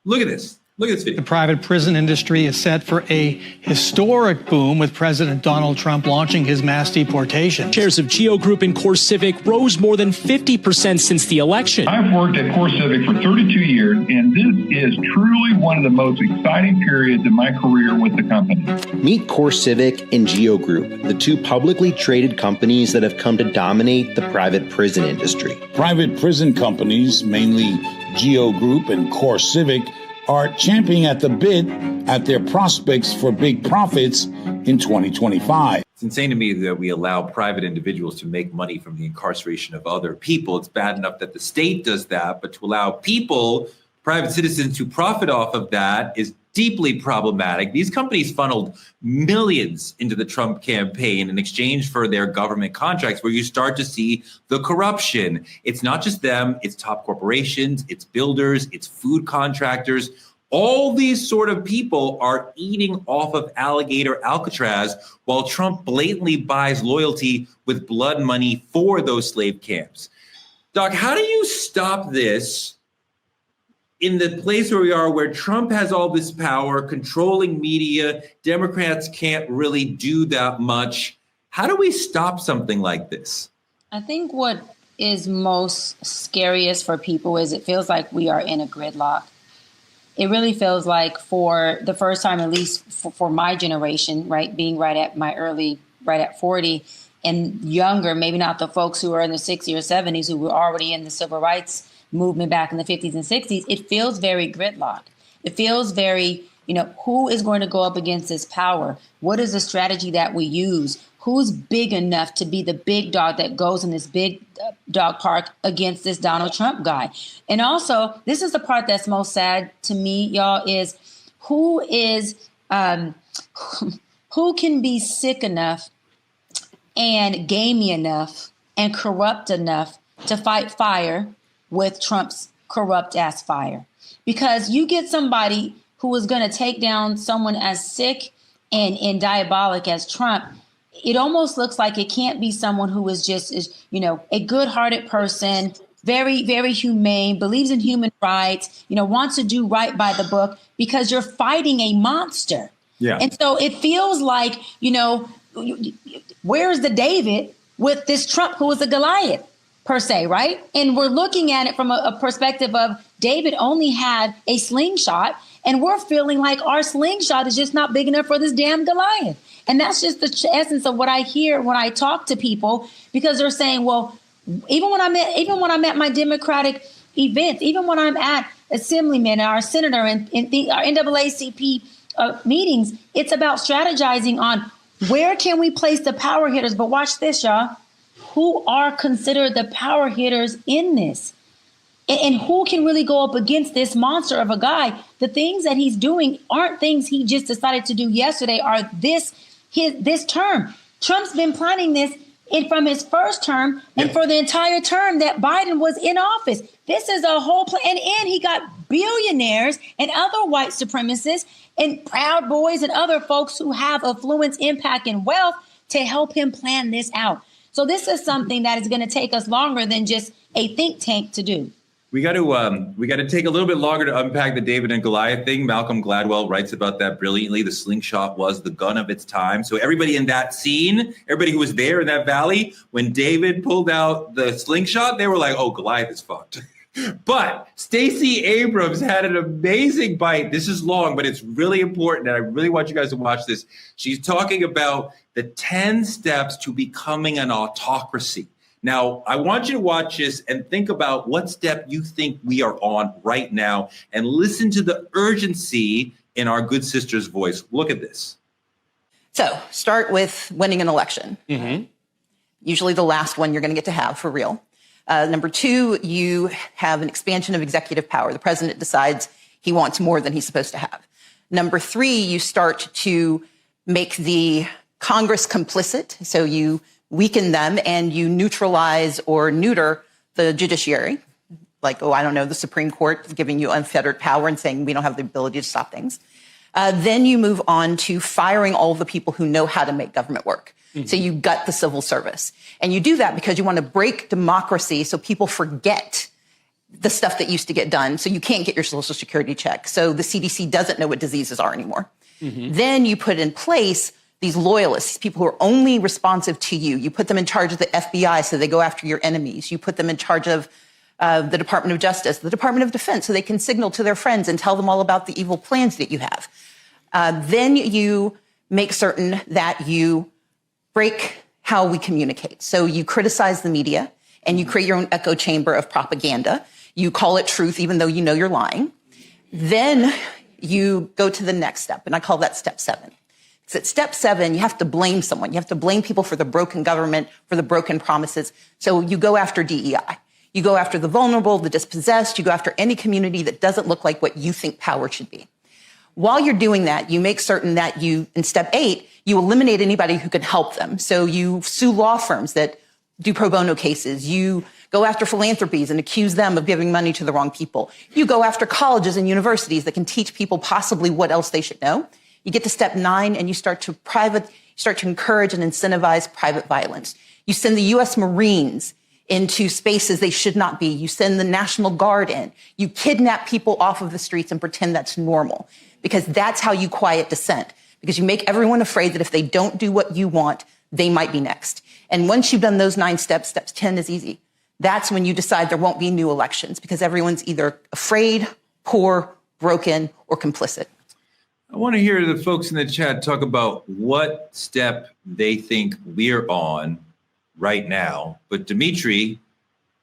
Look at this. Look at this video. The private prison industry is set for a historic boom, with President Donald Trump launching his mass deportation. Shares of Geo Group and CoreCivic rose more than 50% since the election. I've worked at CoreCivic for 32 years, and this is truly one of the most exciting periods in my career with the company. Meet CoreCivic and Geo Group, the two publicly traded companies that have come to dominate the private prison industry. Private prison companies, mainly Geo Group and CoreCivic, are champing at the bit at their prospects for big profits in 2025. It's insane to me that we allow private individuals to make money from the incarceration of other people. It's bad enough that the state does that, but to allow people, private citizens, to profit off of that is deeply problematic. These companies funneled millions into the Trump campaign in exchange for their government contracts, where you start to see the corruption. It's not just them, it's top corporations, it's builders, it's food contractors. All these sort of people are eating off of Alligator Alcatraz, while Trump blatantly buys loyalty with blood money for those slave camps. Doc, how do you stop this in the place where we are, where Trump has all this power, controlling media, Democrats can't really do that much? How do we stop something like this? I think what is most scariest for people is it feels like we are in a gridlock. It really feels like, for the first time, at least for my generation, right, being right at 40 and younger, maybe not the folks who are in the 60s or 70s who were already in the civil rights movement back in the 50s and 60s, it feels very gridlocked. It feels very, who is going to go up against this power? What is the strategy that we use? Who's big enough to be the big dog that goes in this big dog park against this Donald Trump guy? And also, this is the part that's most sad to me, y'all, is who can be sick enough and gamey enough and corrupt enough to fight fire with Trump's corrupt ass fire. Because you get somebody who is going to take down someone as sick and diabolic as Trump, it almost looks like it can't be someone who is just, a good-hearted person, very, very humane, believes in human rights, wants to do right by the book, because you're fighting a monster. Yeah. And so it feels like, where's the David with this Trump who is a Goliath? Per se, right? And we're looking at it from a perspective of David only had a slingshot, and we're feeling like our slingshot is just not big enough for this damn Goliath. And that's just the essence of what I hear when I talk to people, because they're saying, well, even when I'm at my Democratic events, even when I'm at assemblymen, our senator, and our NAACP meetings, it's about strategizing on where can we place the power hitters. But watch this, y'all. Who are considered the power hitters in this? And who can really go up against this monster of a guy? The things that he's doing aren't things he just decided to do yesterday, are this term. Trump's been planning this from his first term and for the entire term that Biden was in office. This is a whole plan. And he got billionaires and other white supremacists and Proud Boys and other folks who have affluence, impact, and wealth to help him plan this out. So this is something that is going to take us longer than just a think tank to do. We got to take a little bit longer to unpack the David and Goliath thing. Malcolm Gladwell writes about that brilliantly. The slingshot was the gun of its time. So everybody in that scene, everybody who was there in that valley, when David pulled out the slingshot, they were like, oh, Goliath is fucked. But Stacey Abrams had an amazing bite. This is long, but it's really important, and I really want you guys to watch this. She's talking about the 10 steps to becoming an autocracy. Now, I want you to watch this and think about what step you think we are on right now, and listen to the urgency in our good sister's voice. Look at this. So start with winning an election. Mm-hmm. Usually the last one you're going to get to have for real. Number two, you have an expansion of executive power. The president decides he wants more than he's supposed to have. Number three, you start to make the Congress complicit. So you weaken them and you neutralize or neuter the judiciary. Like, the Supreme Court giving you unfettered power and saying we don't have the ability to stop things. Then you move on to firing all the people who know how to make government work. So you gut the civil service. And you do that because you want to break democracy so people forget the stuff that used to get done. So you can't get your Social Security check. So the CDC doesn't know what diseases are anymore. Then you put in place these loyalists, people who are only responsive to you. You put them in charge of the FBI so they go after your enemies. You put them in charge of the Department of Justice, the Department of Defense, so they can signal to their friends and tell them all about the evil plans that you have. Then you make certain that you break how we communicate. So you criticize the media and you create your own echo chamber of propaganda. You call it truth, even though you know you're lying. Then you go to the next step, and I call that step 7. So at step 7, you have to blame someone. You have to blame people for the broken government, for the broken promises. So you go after DEI. You go after the vulnerable, the dispossessed. You go after any community that doesn't look like what you think power should be. While you're doing that, you make certain that in step 8, you eliminate anybody who can help them. So you sue law firms that do pro bono cases. You go after philanthropies and accuse them of giving money to the wrong people. You go after colleges and universities that can teach people possibly what else they should know. You get to step 9 and you start to encourage and incentivize private violence. You send the U.S. Marines into spaces they should not be. You send the National Guard in. You kidnap people off of the streets and pretend that's normal, because that's how you quiet dissent, because you make everyone afraid that if they don't do what you want, they might be next. And once you've done those 9 steps, step 10 is easy. That's when you decide there won't be new elections, because everyone's either afraid, poor, broken, or complicit. I want to hear the folks in the chat talk about what step they think we're on right now. But Dimitri,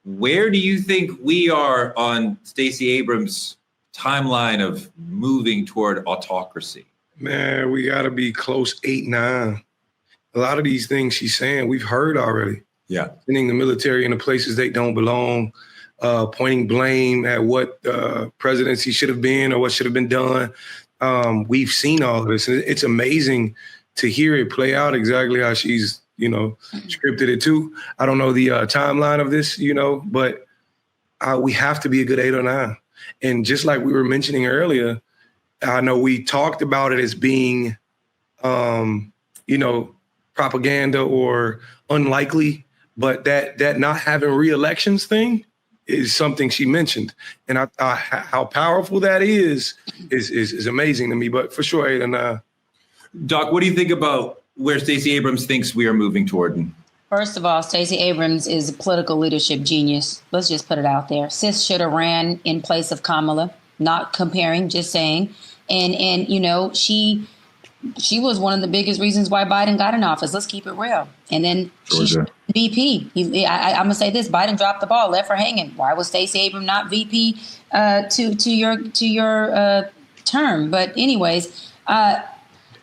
where do you think we are on Stacey Abrams' timeline of moving toward autocracy? Man, we got to be close 8, 9. A lot of these things she's saying, we've heard already. Yeah. Sending the military into places they don't belong, pointing blame at what presidency should have been or what should have been done. We've seen all of this. And it's amazing to hear it play out exactly how she's, scripted it too. I don't know the timeline of this, but we have to be a good 8 or 9. And just like we were mentioning earlier, I know we talked about it as being, propaganda or unlikely, but that not having re-elections thing is something she mentioned. And how powerful that is amazing to me, but for sure 8 or 9. Doc, what do you think about where Stacey Abrams thinks we are moving toward? First of all, Stacey Abrams is a political leadership genius. Let's just put it out there. Sis should have ran in place of Kamala, not comparing, just saying. And she was one of the biggest reasons why Biden got in office. Let's keep it real. And then she's VP. I'm going to say this. Biden dropped the ball, left her hanging. Why was Stacey Abrams not VP to your term? But anyways,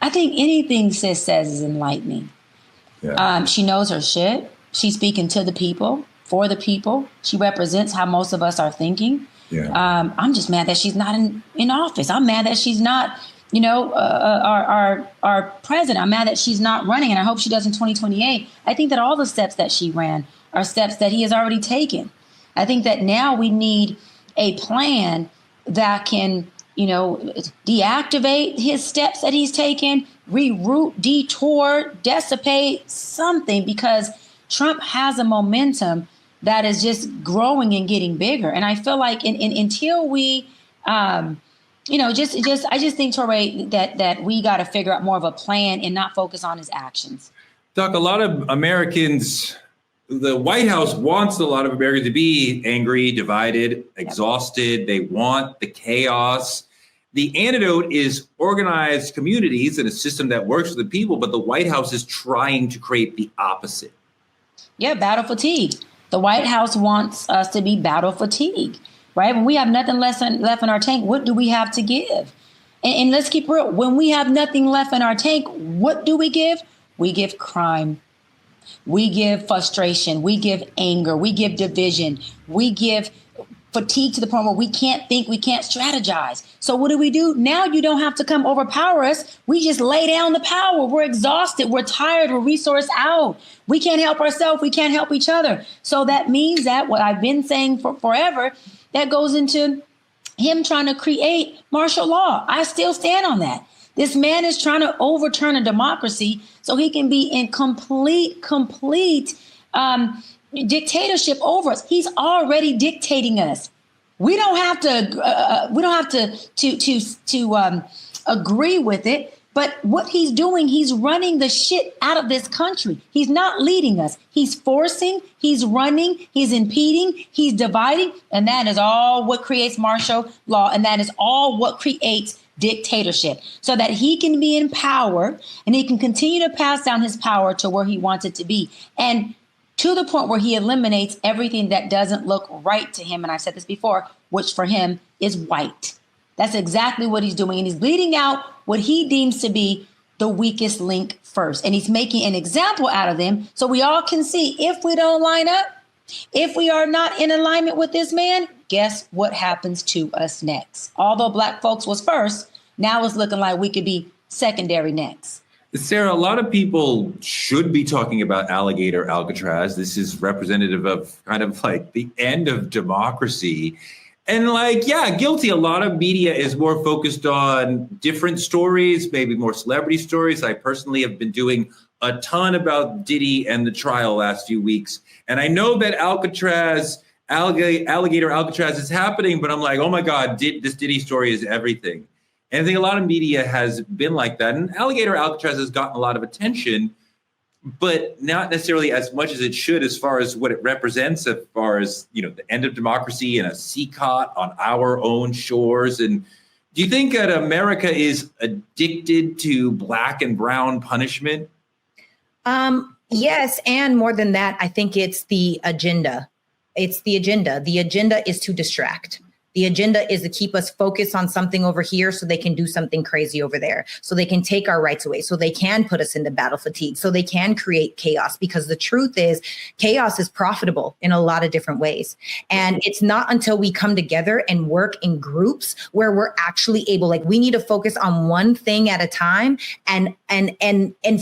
I think anything sis says is enlightening. Yeah. She knows her shit. She's speaking to the people, for the people. She represents how most of us are thinking. Yeah. I'm just mad that she's not in office. I'm mad that she's not, our president. I'm mad that she's not running, and I hope she does in 2028. I think that all the steps that she ran are steps that he has already taken. I think that now we need a plan that can, deactivate his steps that he's taken, reroute, detour, dissipate something, because Trump has a momentum that is just growing and getting bigger. And I feel like until we, I just think, Touré, that we got to figure out more of a plan and not focus on his actions. Doc, a lot of Americans, the White House wants a lot of Americans to be angry, divided, exhausted. They want the chaos. The antidote is organized communities and a system that works for the people, but the White House is trying to create the opposite. Yeah, battle fatigue. The White House wants us to be battle fatigued, right? When we have nothing left in our tank, what do we have to give? And let's keep real. When we have nothing left in our tank, what do we give? We give crime. We give frustration. We give anger. We give division. We give fatigue to the point where we can't think, we can't strategize. So what do? Now you don't have to come overpower us. We just lay down the power. We're exhausted. We're tired. We're resourced out. We can't help ourselves. We can't help each other. So that means that what I've been saying for forever, that goes into him trying to create martial law. I still stand on that. This man is trying to overturn a democracy so he can be in complete dictatorship over us. He's already dictating us. We don't have to agree with it. But what he's doing, he's running the shit out of this country. He's not leading us. He's forcing, he's running, he's impeding, he's dividing. And that is all what creates martial law. And that is all what creates dictatorship, so that he can be in power and he can continue to pass down his power to where he wants it to be. And to the point where he eliminates everything that doesn't look right to him. And I've said this before, which for him is white. That's exactly what he's doing. And he's leading out what he deems to be the weakest link first. And he's making an example out of them so we all can see if we don't line up, if we are not in alignment with this man, guess what happens to us next? Although black folks was first, now it's looking like we could be secondary next. Sarah, a lot of people should be talking about Alligator Alcatraz. This is representative of kind of like the end of democracy. And like, yeah, guilty. A lot of media is more focused on different stories, maybe more celebrity stories. I personally have been doing a ton about Diddy and the trial last few weeks. And I know that Alligator Alcatraz is happening, but I'm like, oh my God, this Diddy story is everything. And I think a lot of media has been like that. And Alligator Alcatraz has gotten a lot of attention, but not necessarily as much as it should as far as what it represents, as far as, you know, the end of democracy and a seacot on our own shores. And do you think that America is addicted to black and brown punishment? Yes. And more than that, I think it's the agenda. It's the agenda. The agenda is to distract. The agenda is to keep us focused on something over here so they can do something crazy over there, so they can take our rights away, so they can put us into battle fatigue, so they can create chaos. Because the truth is, chaos is profitable in a lot of different ways. And it's not until we come together and work in groups where we're actually able, like, we need to focus on one thing at a time and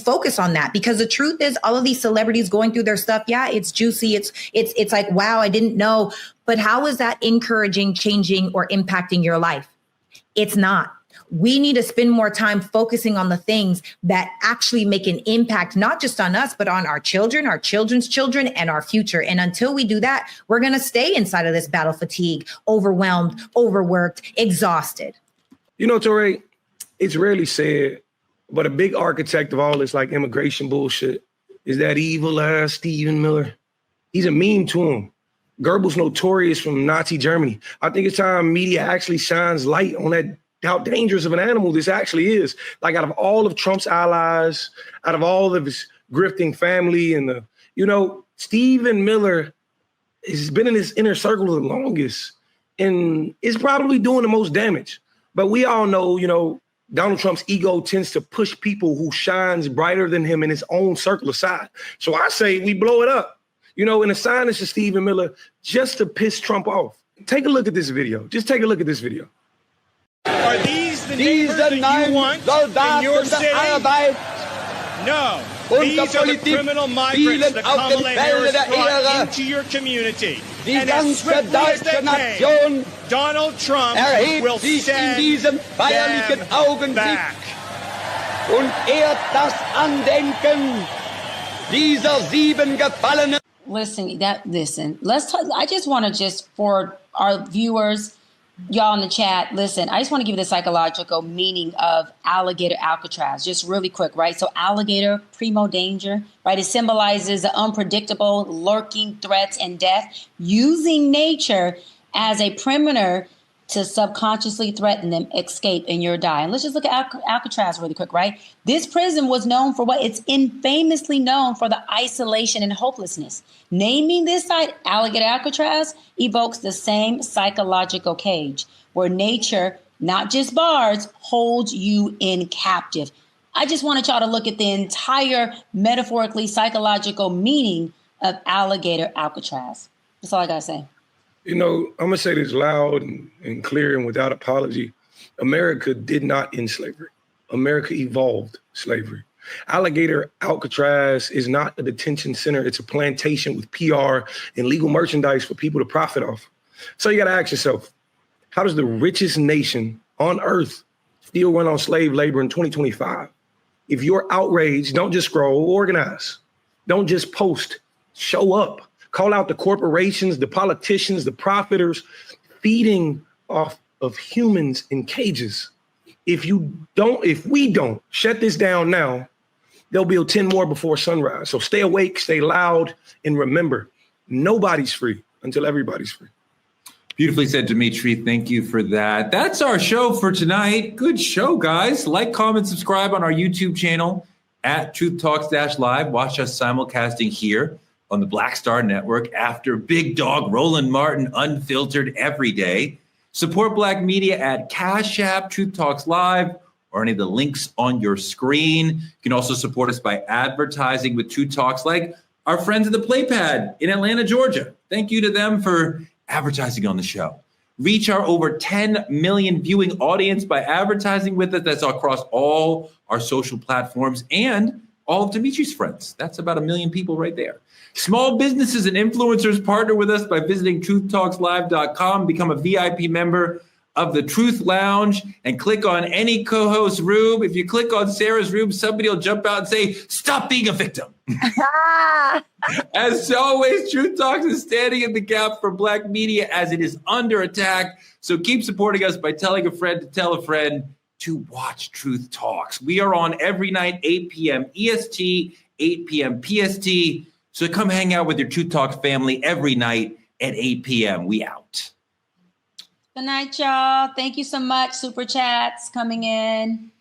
focus on that. Because the truth is, all of these celebrities going through their stuff, yeah, it's juicy. It's like, wow, I didn't know. But how is that encouraging, changing, or impacting your life? It's not. We need to spend more time focusing on the things that actually make an impact, not just on us, but on our children, our children's children, and our future. And until we do that, we're going to stay inside of this battle fatigue, overwhelmed, overworked, exhausted. You know, Torrey, it's rarely said, but a big architect of all this like immigration bullshit is that evil ass Stephen Miller. He's a meme to him. Goebbels notorious from Nazi Germany. I think it's time media actually shines light on that, how dangerous of an animal this actually is. Like, out of all of Trump's allies, out of all of his grifting family and Stephen Miller has been in his inner circle the longest and is probably doing the most damage. But we all know, Donald Trump's ego tends to push people who shines brighter than him in his own circle aside. So I say we blow it up. And assign this to Stephen Miller just to piss Trump off. Take a look at this video. Just take a look at this video. Are these the neighbors that you want in your city? No. These are the criminal migrants that Kamala Harris brought into your community. And as swiftly as they came, Donald Trump will send them back. Und ehrt das Andenken dieser 7 Gefallenen. Listen, let's talk. I just want to for our viewers, y'all in the chat, listen, I just want to give you the psychological meaning of Alligator Alcatraz, just really quick, right? So alligator, primo danger, right? It symbolizes the unpredictable, lurking threats and death, using nature as a perimeter to subconsciously threaten them, escape, and you'll die. And let's just look at Alcatraz really quick, right? This prison was known for what? It's infamously known for the isolation and hopelessness. Naming this site Alligator Alcatraz evokes the same psychological cage where nature, not just bars, holds you in captive. I just wanted y'all to look at the entire metaphorically psychological meaning of Alligator Alcatraz. That's all I gotta say. You know, I'm gonna say this loud and clear and without apology. America did not end slavery. America evolved slavery. Alligator Alcatraz is not a detention center. It's a plantation with PR and legal merchandise for people to profit off. So you gotta ask yourself, how does the richest nation on earth still run on slave labor in 2025? If you're outraged, don't just scroll, organize. Don't just post, show up. Call out the corporations, the politicians, the profiters feeding off of humans in cages. If we don't shut this down now, they'll build 10 more before sunrise. So stay awake, stay loud, and remember, nobody's free until everybody's free. Beautifully said, Dimitri. Thank you for that. That's our show for tonight. Good show, guys. Like, comment, subscribe on our YouTube channel at Truth Talks Live. Watch us simulcasting here on the Black Star Network after Big Dog Roland Martin Unfiltered every day. Support Black media at Cash App, Truth Talks Live, or any of the links on your screen. You can also support us by advertising with Truth Talks, like our friends at the Playpad in Atlanta, Georgia. Thank you to them for advertising on the show. Reach our over 10 million viewing audience by advertising with us. That's across all our social platforms and all of Dimitri's friends. That's about 1 million people right there. Small businesses and influencers partner with us by visiting truthtalkslive.com, become a VIP member of the Truth Lounge, and click on any co-host room. If you click on Sarah's room, somebody will jump out and say, "Stop being a victim." As always, Truth Talks is standing in the gap for Black media as it is under attack. So keep supporting us by telling a friend to tell a friend to watch Truth Talks. We are on every night, 8 p.m. EST, 8 p.m. PST. So come hang out with your Truth Talks family every night at 8 p.m. We out. Good night, y'all. Thank you so much. Super chats coming in.